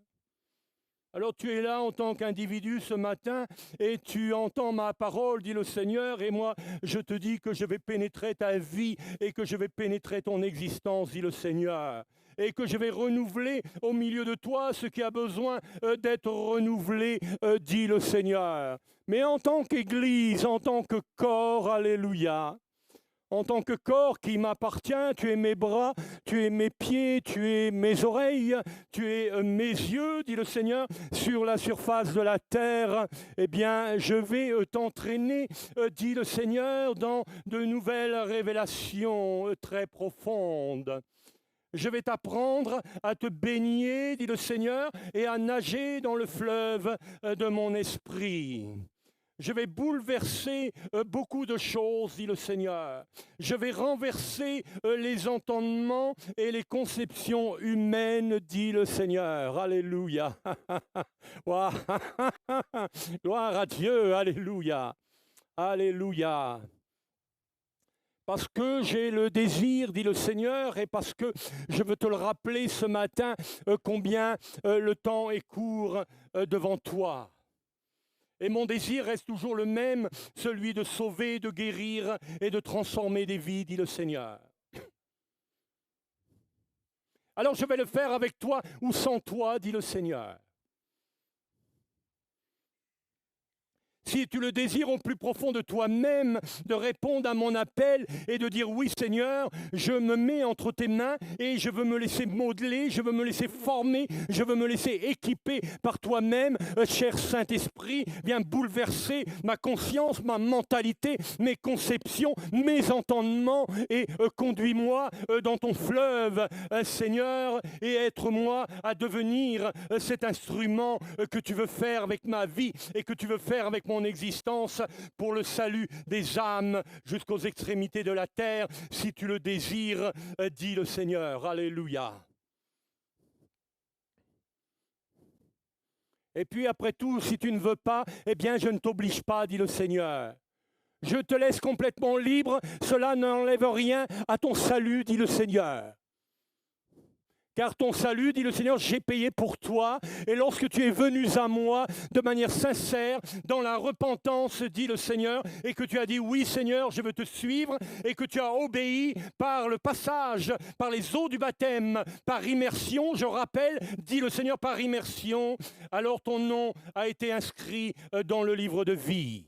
Alors tu es là en tant qu'individu ce matin et tu entends ma parole, dit le Seigneur, et moi je te dis que je vais pénétrer ta vie et que je vais pénétrer ton existence, dit le Seigneur, et que je vais renouveler au milieu de toi ce qui a besoin d'être renouvelé, dit le Seigneur. Mais en tant qu'Église, en tant que corps, alléluia, en tant que corps qui m'appartient, tu es mes bras, tu es mes pieds, tu es mes oreilles, tu es mes yeux, dit le Seigneur, sur la surface de la terre. Eh bien, je vais t'entraîner, dit le Seigneur, dans de nouvelles révélations très profondes. Je vais t'apprendre à te baigner, dit le Seigneur, et à nager dans le fleuve de mon esprit. Je vais bouleverser beaucoup de choses, dit le Seigneur. Je vais renverser les entendements et les conceptions humaines, dit le Seigneur. Alléluia. Gloire à Dieu. Alléluia. Alléluia. Parce que j'ai le désir, dit le Seigneur, et parce que je veux te le rappeler ce matin, combien le temps est court devant toi. Et mon désir reste toujours le même, celui de sauver, de guérir et de transformer des vies, dit le Seigneur. Alors je vais le faire avec toi ou sans toi, dit le Seigneur. Si tu le désires au plus profond de toi-même, de répondre à mon appel et de dire oui Seigneur, je me mets entre tes mains et je veux me laisser modeler, je veux me laisser former, je veux me laisser équiper par toi-même, cher Saint-Esprit, viens bouleverser ma conscience, ma mentalité, mes conceptions, mes entendements et conduis-moi dans ton fleuve, Seigneur, et être-moi à devenir cet instrument que tu veux faire avec ma vie et que tu veux faire avec mon existence pour le salut des âmes jusqu'aux extrémités de la terre, si tu le désires, dit le Seigneur. Alléluia. Et puis après tout, si tu ne veux pas, eh bien je ne t'oblige pas, dit le Seigneur. Je te laisse complètement libre, cela n'enlève rien à ton salut, dit le Seigneur. Car ton salut, dit le Seigneur, j'ai payé pour toi. Et lorsque tu es venu à moi de manière sincère, dans la repentance, dit le Seigneur, et que tu as dit, oui Seigneur, je veux te suivre, et que tu as obéi par le passage, par les eaux du baptême, par immersion, je rappelle, dit le Seigneur, par immersion, alors ton nom a été inscrit dans le livre de vie.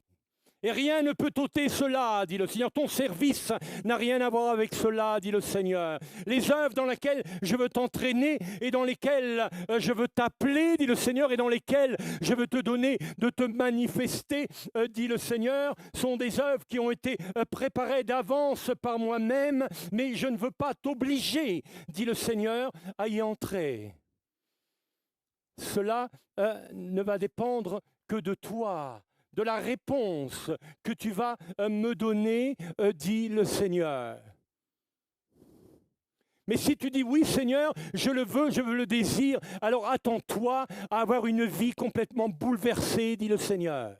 Et rien ne peut ôter cela, dit le Seigneur. Ton service n'a rien à voir avec cela, dit le Seigneur. Les œuvres dans lesquelles je veux t'entraîner et dans lesquelles je veux t'appeler, dit le Seigneur, et dans lesquelles je veux te donner de te manifester, dit le Seigneur, sont des œuvres qui ont été préparées d'avance par moi-même, mais je ne veux pas t'obliger, dit le Seigneur, à y entrer. Cela ne va dépendre que de toi, de la réponse que tu vas me donner, dit le Seigneur. Mais si tu dis oui Seigneur, je veux le désir, alors attends-toi à avoir une vie complètement bouleversée, dit le Seigneur.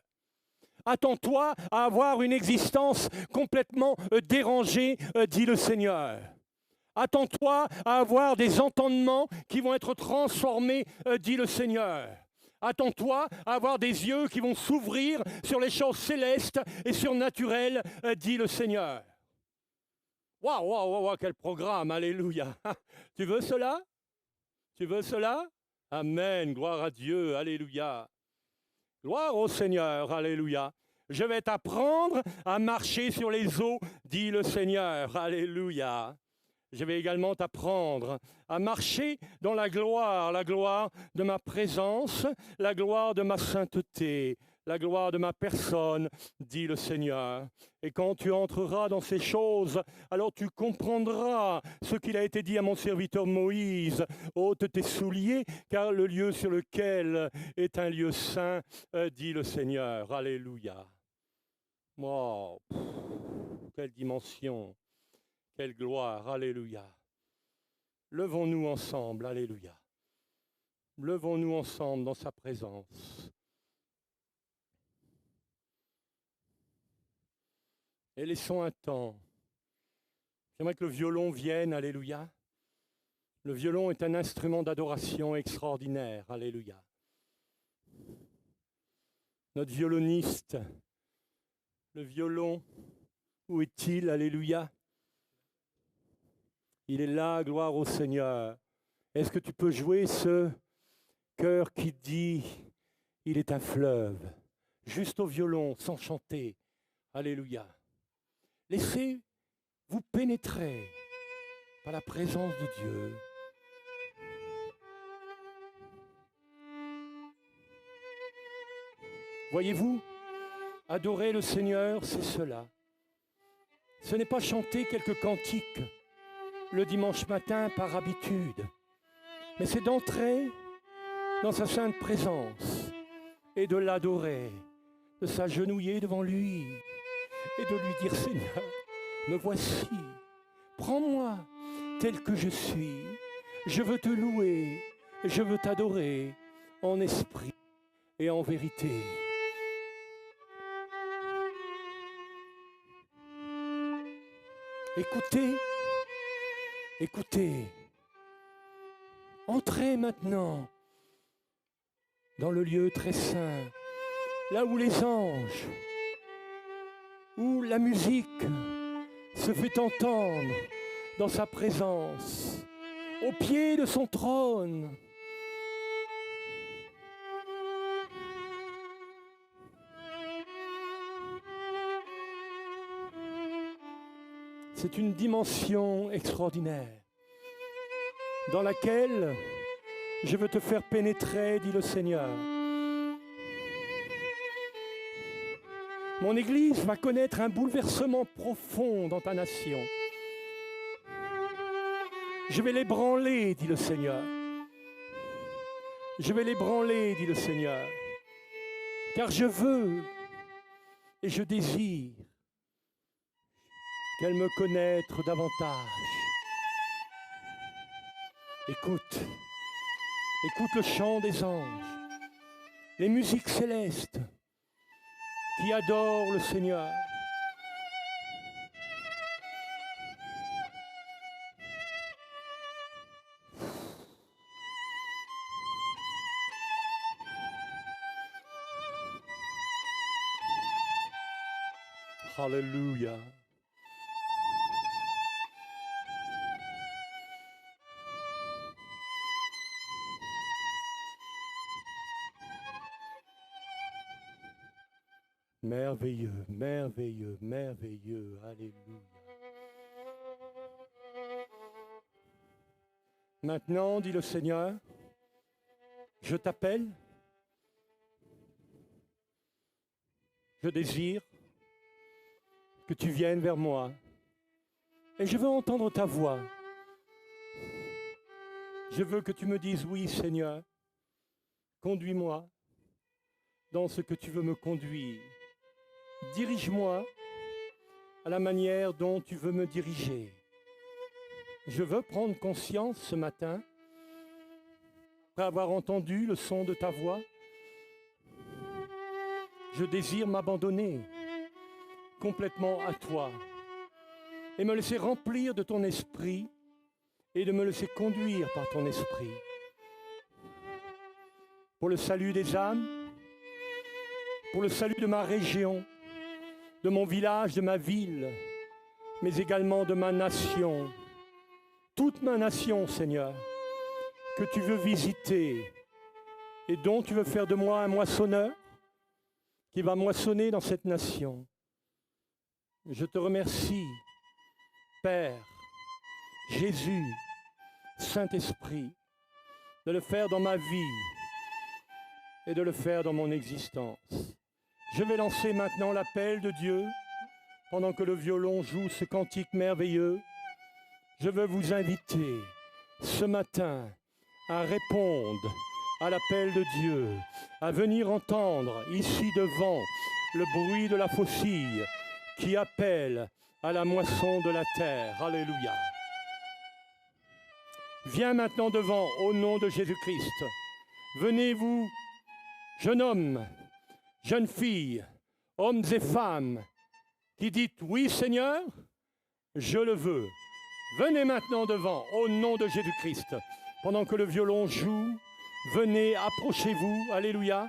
Attends-toi à avoir une existence complètement dérangée, dit le Seigneur. Attends-toi à avoir des entendements qui vont être transformés, dit le Seigneur. Attends-toi à avoir des yeux qui vont s'ouvrir sur les choses célestes et surnaturelles, dit le Seigneur. Waouh, quel programme, alléluia. Tu veux cela? Tu veux cela? Amen, gloire à Dieu, alléluia. Gloire au Seigneur, alléluia. Je vais t'apprendre à marcher sur les eaux, dit le Seigneur, alléluia. Je vais également t'apprendre à marcher dans la gloire de ma présence, la gloire de ma sainteté, la gloire de ma personne, dit le Seigneur. Et quand tu entreras dans ces choses, alors tu comprendras ce qu'il a été dit à mon serviteur Moïse. Ôte tes souliers, car le lieu sur lequel est un lieu saint, dit le Seigneur. Alléluia. Wow, quelle dimension! Quelle gloire, alléluia. Levons-nous ensemble, alléluia. Levons-nous ensemble dans sa présence. Et laissons un temps. J'aimerais que le violon vienne, alléluia. Le violon est un instrument d'adoration extraordinaire, alléluia. Notre violoniste, le violon, où est-il, alléluia? Il est là, gloire au Seigneur. Est-ce que tu peux jouer ce cœur qui dit, il est un fleuve, juste au violon, sans chanter. Alléluia. Laissez-vous pénétrer par la présence de Dieu. Voyez-vous, adorer le Seigneur, c'est cela. Ce n'est pas chanter quelques cantiques le dimanche matin par habitude, mais c'est d'entrer dans sa sainte présence et de l'adorer, de s'agenouiller devant lui et de lui dire, Seigneur, me voici, prends-moi tel que je suis, je veux te louer, je veux t'adorer en esprit et en vérité. Écoutez, écoutez, entrez maintenant dans le lieu très saint, là où les anges, où la musique se fait entendre dans sa présence, au pied de son trône. C'est une dimension extraordinaire dans laquelle je veux te faire pénétrer, dit le Seigneur. Mon Église va connaître un bouleversement profond dans ta nation. Je vais l'ébranler, dit le Seigneur. Je vais l'ébranler, dit le Seigneur. Car je veux et je désire qu'elle me connaisse davantage. Écoute, écoute le chant des anges, les musiques célestes qui adorent le Seigneur. Alléluia. Merveilleux, merveilleux, merveilleux. Alléluia. Maintenant, dit le Seigneur, je t'appelle, je désire que tu viennes vers moi et je veux entendre ta voix. Je veux que tu me dises, oui Seigneur, conduis-moi dans ce que tu veux me conduire. Dirige-moi à la manière dont tu veux me diriger. Je veux prendre conscience ce matin, après avoir entendu le son de ta voix, je désire m'abandonner complètement à toi et me laisser remplir de ton esprit et de me laisser conduire par ton esprit. Pour le salut des âmes, pour le salut de ma région, de mon village, de ma ville, mais également de ma nation. Toute ma nation, Seigneur, que tu veux visiter et dont tu veux faire de moi un moissonneur qui va moissonner dans cette nation. Je te remercie, Père, Jésus, Saint-Esprit, de le faire dans ma vie et de le faire dans mon existence. Je vais lancer maintenant l'appel de Dieu pendant que le violon joue ce cantique merveilleux. Je veux vous inviter ce matin à répondre à l'appel de Dieu, à venir entendre ici devant le bruit de la faucille qui appelle à la moisson de la terre. Alléluia. Viens maintenant devant au nom de Jésus-Christ. Venez vous, jeune homme, jeune fille, hommes et femmes, qui dites oui Seigneur, je le veux. Venez maintenant devant au nom de Jésus-Christ. Pendant que le violon joue, venez, approchez-vous, alléluia.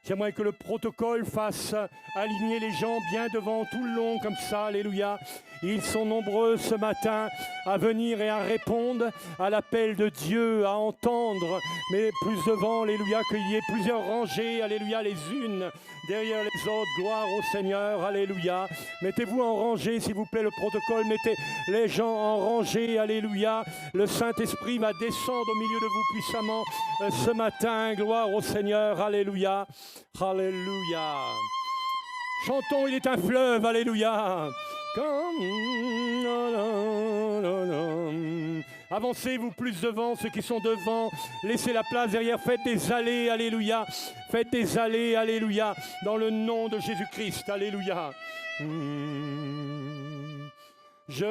J'aimerais que le protocole fasse aligner les gens bien devant tout le long comme ça, alléluia. Ils sont nombreux ce matin à venir et à répondre à l'appel de Dieu, à entendre, mais plus devant, alléluia, qu'il y ait plusieurs rangées, alléluia, les unes derrière les autres, gloire au Seigneur, alléluia. Mettez-vous en rangée, s'il vous plaît, le protocole, mettez les gens en rangée, alléluia. Le Saint-Esprit va descendre au milieu de vous puissamment ce matin, gloire au Seigneur, alléluia, alléluia. Chantons, il est un fleuve, alléluia. Avancez, vous plus devant, ceux qui sont devant. Laissez la place derrière. Faites des allées, alléluia. Faites des allées, alléluia. Dans le nom de Jésus-Christ, alléluia. Je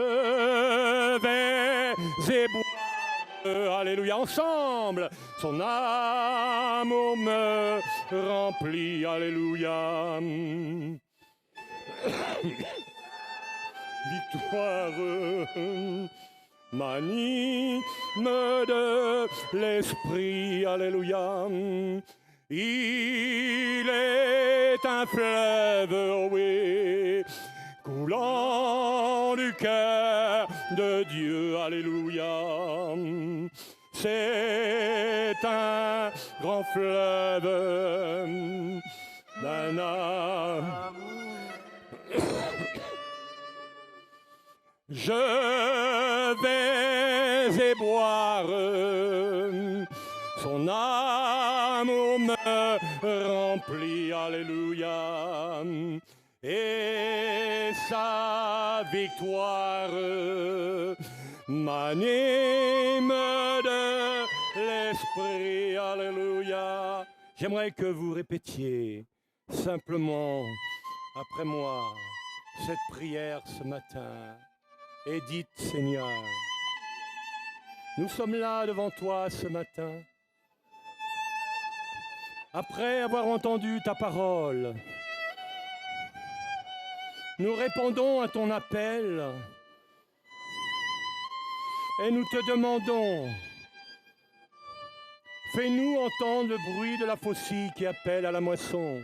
vais ébouer, alléluia, ensemble. Son amour me remplit, alléluia. Victoire m'anime de l'esprit, alléluia. Il est un fleuve, oh oui, coulant du cœur de Dieu, alléluia. C'est un grand fleuve d'un amour. Je vais y boire, son amour me remplit, alléluia. Et sa victoire m'anime de l'esprit, alléluia. J'aimerais que vous répétiez simplement après moi cette prière ce matin. Et dites, Seigneur, nous sommes là devant toi ce matin, après avoir entendu ta parole. Nous répondons à ton appel et nous te demandons, fais-nous entendre le bruit de la faucille qui appelle à la moisson.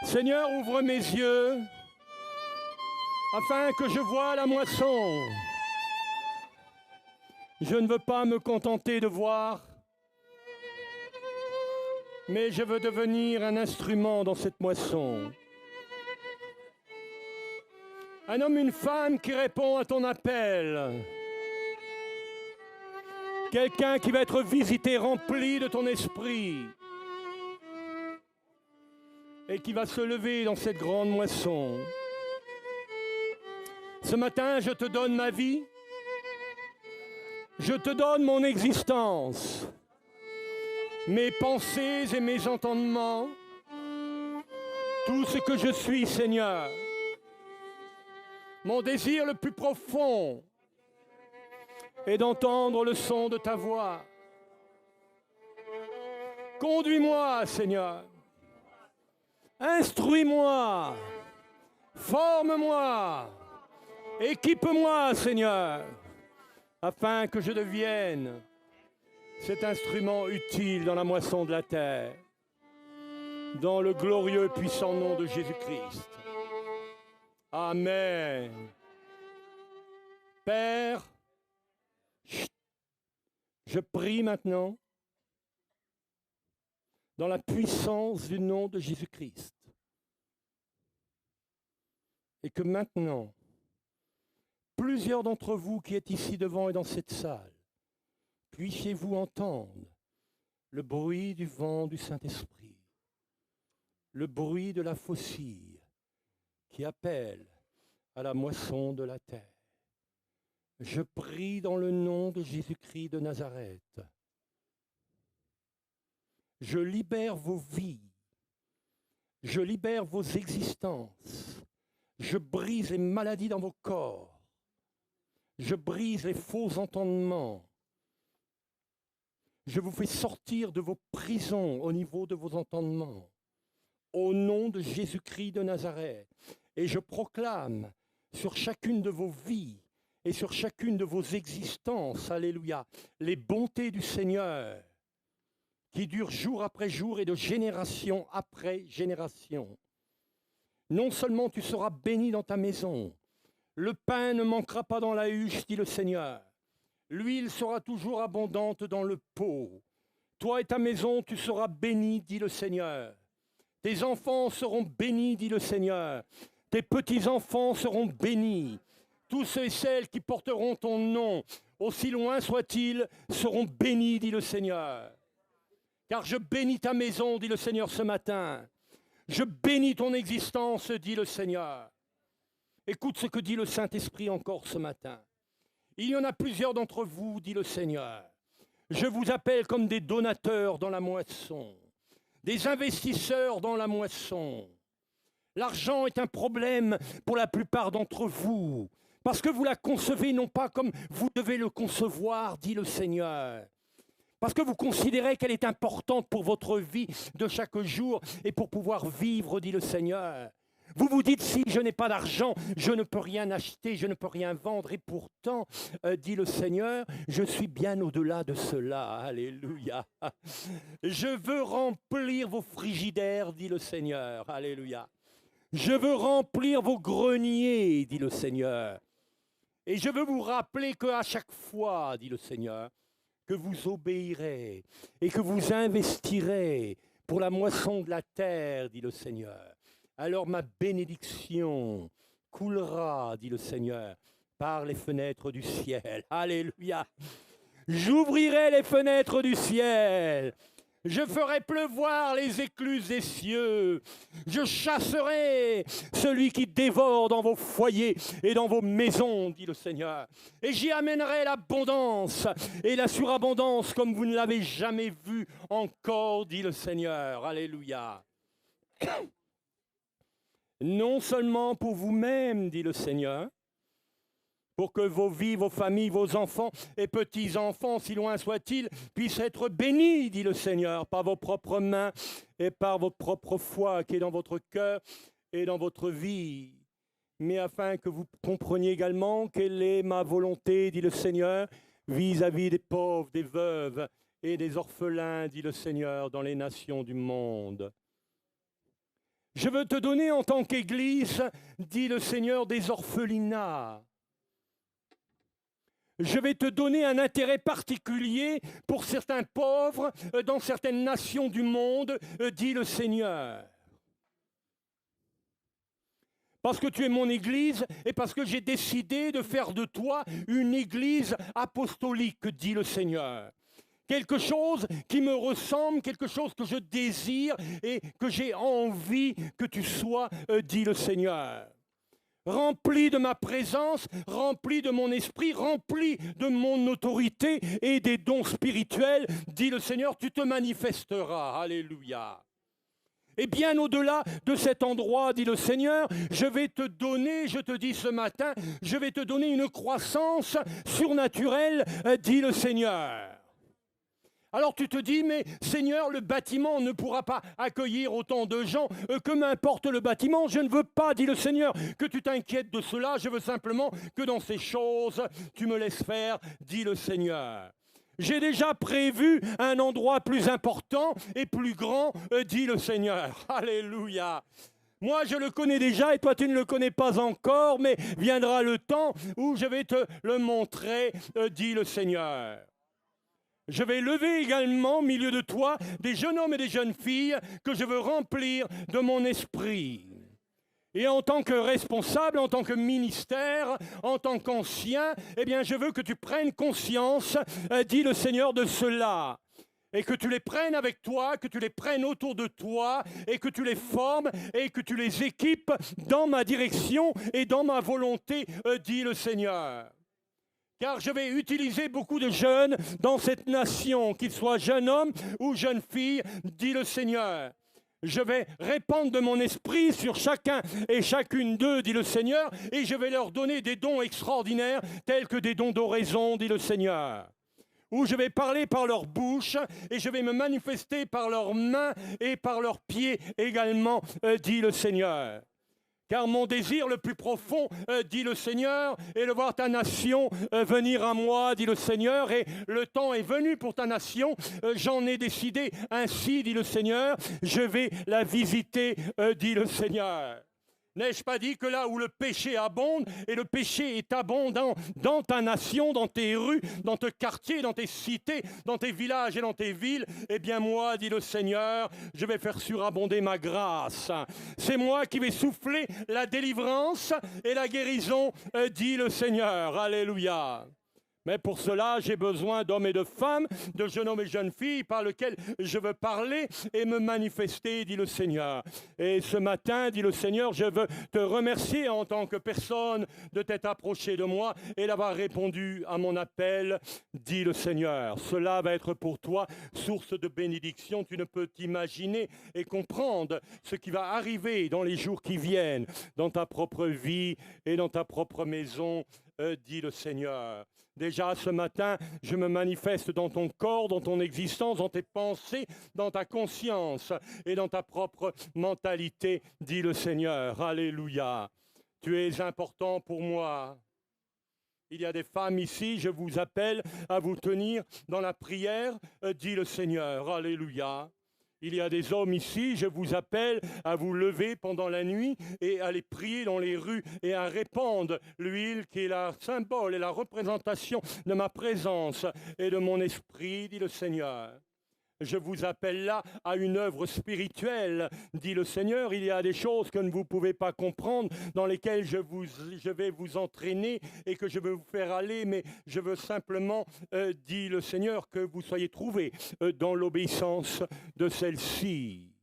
Seigneur, ouvre mes yeux afin que je voie la moisson. Je ne veux pas me contenter de voir, mais je veux devenir un instrument dans cette moisson. Un homme, une femme qui répond à ton appel. Quelqu'un qui va être visité, rempli de ton esprit. Et qui va se lever dans cette grande moisson. Ce matin, je te donne ma vie. Je te donne mon existence. Mes pensées et mes entendements. Tout ce que je suis, Seigneur. Mon désir le plus profond est d'entendre le son de ta voix. Conduis-moi, Seigneur. Instruis-moi. Forme-moi. Équipe-moi, Seigneur, afin que je devienne cet instrument utile dans la moisson de la terre, dans le glorieux et puissant nom de Jésus-Christ. Amen. Père, je prie maintenant dans la puissance du nom de Jésus-Christ. Et que maintenant, plusieurs d'entre vous qui êtes ici devant et dans cette salle, puissiez-vous entendre le bruit du vent du Saint-Esprit, le bruit de la faucille qui appelle à la moisson de la terre. Je prie dans le nom de Jésus-Christ de Nazareth. Je libère vos vies, je libère vos existences, je brise les maladies dans vos corps. Je brise les faux entendements. Je vous fais sortir de vos prisons au niveau de vos entendements. Au nom de Jésus-Christ de Nazareth. Et je proclame sur chacune de vos vies et sur chacune de vos existences, alléluia, les bontés du Seigneur qui durent jour après jour et de génération après génération. Non seulement tu seras béni dans ta maison, le pain ne manquera pas dans la huche, dit le Seigneur. L'huile sera toujours abondante dans le pot. Toi et ta maison, tu seras béni, dit le Seigneur. Tes enfants seront bénis, dit le Seigneur. Tes petits-enfants seront bénis. Tous ceux et celles qui porteront ton nom, aussi loin soit-il, seront bénis, dit le Seigneur. Car je bénis ta maison, dit le Seigneur ce matin. Je bénis ton existence, dit le Seigneur. Écoute ce que dit le Saint-Esprit encore ce matin. Il y en a plusieurs d'entre vous, dit le Seigneur. Je vous appelle comme des donateurs dans la moisson, des investisseurs dans la moisson. L'argent est un problème pour la plupart d'entre vous, parce que vous la concevez non pas comme vous devez le concevoir, dit le Seigneur. Parce que vous considérez qu'elle est importante pour votre vie de chaque jour et pour pouvoir vivre, dit le Seigneur. Vous vous dites, si je n'ai pas d'argent, je ne peux rien acheter, je ne peux rien vendre. Et pourtant, dit le Seigneur, je suis bien au-delà de cela. Alléluia. Je veux remplir vos frigidaires, dit le Seigneur. Alléluia. Je veux remplir vos greniers, dit le Seigneur. Et je veux vous rappeler qu'à chaque fois, dit le Seigneur, que vous obéirez et que vous investirez pour la moisson de la terre, dit le Seigneur. Alors ma bénédiction coulera, dit le Seigneur, par les fenêtres du ciel. Alléluia. J'ouvrirai les fenêtres du ciel. Je ferai pleuvoir les écluses des cieux. Je chasserai celui qui dévore dans vos foyers et dans vos maisons, dit le Seigneur. Et j'y amènerai l'abondance et la surabondance comme vous ne l'avez jamais vu encore, dit le Seigneur. Alléluia. Non seulement pour vous-même, dit le Seigneur, pour que vos vies, vos familles, vos enfants et petits-enfants, si loin soient-ils, puissent être bénis, dit le Seigneur, par vos propres mains et par votre propre foi qui est dans votre cœur et dans votre vie. Mais afin que vous compreniez également quelle est ma volonté, dit le Seigneur, vis-à-vis des pauvres, des veuves et des orphelins, dit le Seigneur, dans les nations du monde. Je veux te donner en tant qu'Église, dit le Seigneur, des orphelinats. Je vais te donner un intérêt particulier pour certains pauvres dans certaines nations du monde, dit le Seigneur. Parce que tu es mon Église et parce que j'ai décidé de faire de toi une Église apostolique, dit le Seigneur. Quelque chose qui me ressemble, quelque chose que je désire et que j'ai envie que tu sois, dit le Seigneur. Rempli de ma présence, rempli de mon esprit, rempli de mon autorité et des dons spirituels, dit le Seigneur, tu te manifesteras. Alléluia. Et bien au-delà de cet endroit, dit le Seigneur, je vais te donner, je te dis ce matin, je vais te donner une croissance surnaturelle, dit le Seigneur. Alors tu te dis, mais Seigneur, le bâtiment ne pourra pas accueillir autant de gens, que m'importe le bâtiment, je ne veux pas, dit le Seigneur, que tu t'inquiètes de cela, je veux simplement que dans ces choses, tu me laisses faire, dit le Seigneur. J'ai déjà prévu un endroit plus important et plus grand, dit le Seigneur. Alléluia. Moi, je le connais déjà et toi, tu ne le connais pas encore, mais viendra le temps où je vais te le montrer, dit le Seigneur. Je vais lever également au milieu de toi des jeunes hommes et des jeunes filles que je veux remplir de mon esprit. Et en tant que responsable, en tant que ministère, en tant qu'ancien, eh bien je veux que tu prennes conscience, dit le Seigneur, de cela. Et que tu les prennes avec toi, que tu les prennes autour de toi, et que tu les formes, et que tu les équipes dans ma direction et dans ma volonté, dit le Seigneur. Car je vais utiliser beaucoup de jeunes dans cette nation, qu'ils soient jeunes hommes ou jeunes filles, dit le Seigneur. Je vais répandre de mon esprit sur chacun et chacune d'eux, dit le Seigneur, et je vais leur donner des dons extraordinaires, tels que des dons d'oraison, dit le Seigneur. Où je vais parler par leur bouche, et je vais me manifester par leurs mains et par leurs pieds également, dit le Seigneur. Car mon désir le plus profond, dit le Seigneur, est de voir ta nation venir à moi, dit le Seigneur, et le temps est venu pour ta nation, j'en ai décidé ainsi, dit le Seigneur, je vais la visiter, dit le Seigneur. N'ai-je pas dit que là où le péché abonde, et le péché est abondant dans ta nation, dans tes rues, dans tes quartiers, dans tes cités, dans tes villages et dans tes villes, eh bien moi, dit le Seigneur, je vais faire surabonder ma grâce. C'est moi qui vais souffler la délivrance et la guérison, dit le Seigneur. Alléluia. Mais pour cela, j'ai besoin d'hommes et de femmes, de jeunes hommes et jeunes filles par lesquels je veux parler et me manifester, dit le Seigneur. Et ce matin, dit le Seigneur, je veux te remercier en tant que personne de t'être approché de moi et d'avoir répondu à mon appel, dit le Seigneur. Cela va être pour toi source de bénédiction. Tu ne peux t'imaginer et comprendre ce qui va arriver dans les jours qui viennent, dans ta propre vie et dans ta propre maison, dit le Seigneur. Déjà ce matin, je me manifeste dans ton corps, dans ton existence, dans tes pensées, dans ta conscience et dans ta propre mentalité, dit le Seigneur. Alléluia. Tu es important pour moi. Il y a des femmes ici, je vous appelle à vous tenir dans la prière, dit le Seigneur. Alléluia. Il y a des hommes ici, je vous appelle à vous lever pendant la nuit et à les prier dans les rues et à répandre l'huile qui est la symbole et la représentation de ma présence et de mon esprit, dit le Seigneur. Je vous appelle là à une œuvre spirituelle, dit le Seigneur. Il y a des choses que vous ne pouvez pas comprendre, dans lesquelles je vais vous entraîner et que je veux vous faire aller, mais je veux simplement, dit le Seigneur, que vous soyez trouvés dans l'obéissance de celle-ci.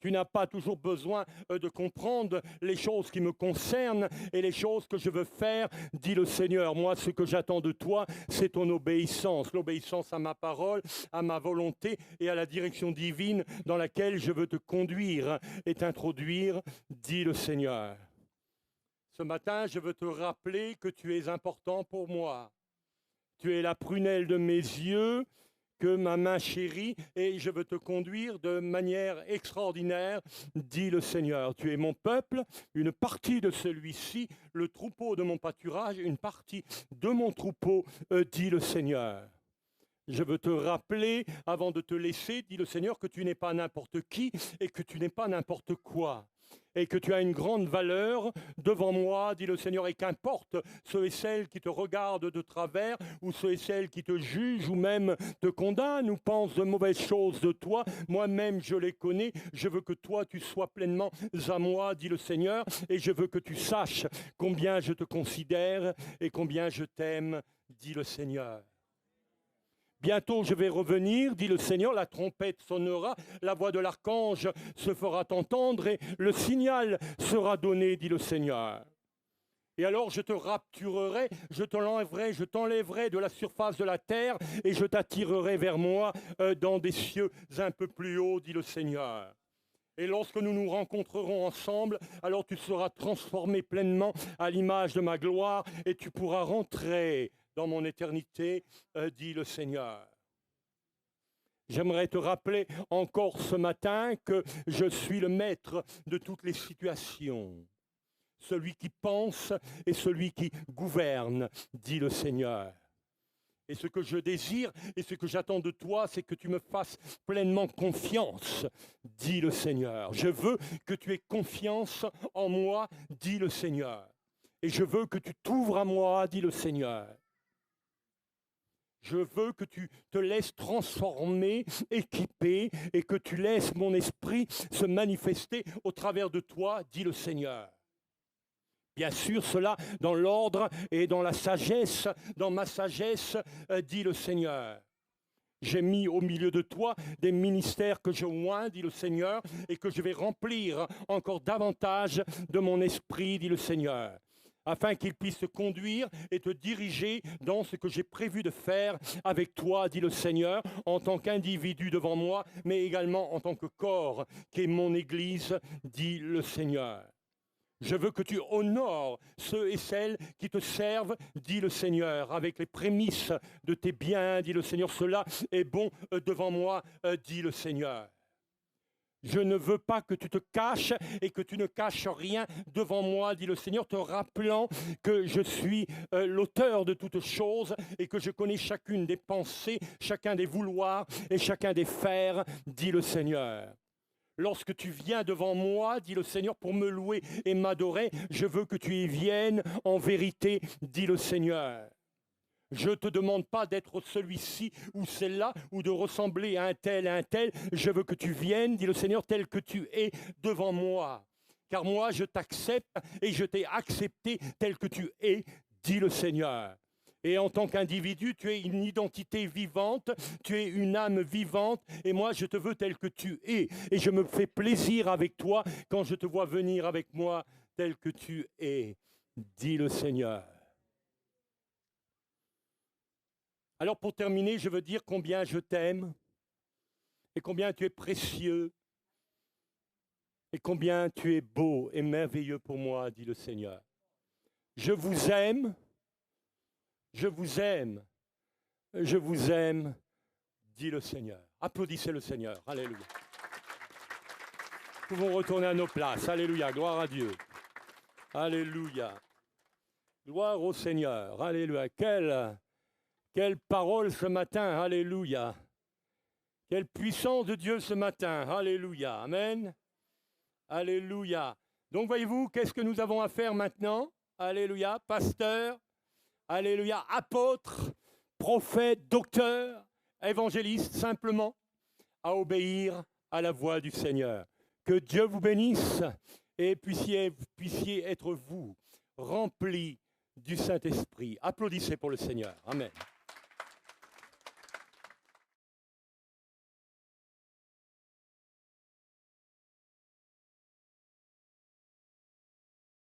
Tu n'as pas toujours besoin de comprendre les choses qui me concernent et les choses que je veux faire, dit le Seigneur. Moi, ce que j'attends de toi, c'est ton obéissance. L'obéissance à ma parole, à ma volonté et à la direction divine dans laquelle je veux te conduire et t'introduire, dit le Seigneur. Ce matin, je veux te rappeler que tu es important pour moi. Tu es la prunelle de mes yeux, que ma main chérie, et je veux te conduire de manière extraordinaire, dit le Seigneur. Tu es mon peuple, une partie de celui-ci, le troupeau de mon pâturage, une partie de mon troupeau, dit le Seigneur. Je veux te rappeler, avant de te laisser, dit le Seigneur, que tu n'es pas n'importe qui et que tu n'es pas n'importe quoi. Et que tu as une grande valeur devant moi, dit le Seigneur, et qu'importe ceux et celles qui te regardent de travers, ou ceux et celles qui te jugent, ou même te condamnent, ou pensent de mauvaises choses de toi, moi-même je les connais, je veux que toi tu sois pleinement à moi, dit le Seigneur, et je veux que tu saches combien je te considère et combien je t'aime, dit le Seigneur. Bientôt je vais revenir, dit le Seigneur, la trompette sonnera, la voix de l'archange se fera entendre et le signal sera donné, dit le Seigneur. Et alors je te rapturerai, je t'enlèverai de la surface de la terre et je t'attirerai vers moi dans des cieux un peu plus hauts, dit le Seigneur. Et lorsque nous nous rencontrerons ensemble, alors tu seras transformé pleinement à l'image de ma gloire et tu pourras rentrer dans mon éternité, dit le Seigneur. J'aimerais te rappeler encore ce matin que je suis le maître de toutes les situations. Celui qui pense et celui qui gouverne, dit le Seigneur. Et ce que je désire et ce que j'attends de toi, c'est que tu me fasses pleinement confiance, dit le Seigneur. Je veux que tu aies confiance en moi, dit le Seigneur. Et je veux que tu t'ouvres à moi, dit le Seigneur. Je veux que tu te laisses transformer, équiper, et que tu laisses mon esprit se manifester au travers de toi, dit le Seigneur. Bien sûr, cela dans l'ordre et dans la sagesse, dans ma sagesse, dit le Seigneur. J'ai mis au milieu de toi des ministères que je oins, dit le Seigneur, et que je vais remplir encore davantage de mon esprit, dit le Seigneur, afin qu'il puisse te conduire et te diriger dans ce que j'ai prévu de faire avec toi, dit le Seigneur, en tant qu'individu devant moi, mais également en tant que corps, qui est mon Église, dit le Seigneur. Je veux que tu honores ceux et celles qui te servent, dit le Seigneur, avec les prémices de tes biens, dit le Seigneur. Cela est bon devant moi, dit le Seigneur. Je ne veux pas que tu te caches et que tu ne caches rien devant moi, dit le Seigneur, te rappelant que je suis l'auteur de toutes choses et que je connais chacune des pensées, chacun des vouloirs et chacun des faire, dit le Seigneur. Lorsque tu viens devant moi, dit le Seigneur, pour me louer et m'adorer, je veux que tu y viennes en vérité, dit le Seigneur. Je ne te demande pas d'être celui-ci ou celle-là, ou de ressembler à un tel. Je veux que tu viennes, dit le Seigneur, tel que tu es devant moi. Car moi, je t'accepte et je t'ai accepté tel que tu es, dit le Seigneur. Et en tant qu'individu, tu es une identité vivante, tu es une âme vivante, et moi, je te veux tel que tu es. Et je me fais plaisir avec toi quand je te vois venir avec moi tel que tu es, dit le Seigneur. Alors pour terminer, je veux dire combien je t'aime, et combien tu es précieux, et combien tu es beau et merveilleux pour moi, dit le Seigneur. Je vous aime. Je vous aime, je vous aime, dit le Seigneur. Applaudissez le Seigneur, alléluia. Nous pouvons retourner à nos places, alléluia, gloire à Dieu. Alléluia. Gloire au Seigneur, alléluia. Quelle parole ce matin, alléluia. Quelle puissance de Dieu ce matin, alléluia, amen. Alléluia. Donc voyez-vous, qu'est-ce que nous avons à faire maintenant? Alléluia, pasteur. Alléluia, apôtre, prophète, docteur, évangéliste, simplement à obéir à la voix du Seigneur. Que Dieu vous bénisse et puissiez être vous remplis du Saint-Esprit. Applaudissez pour le Seigneur. Amen.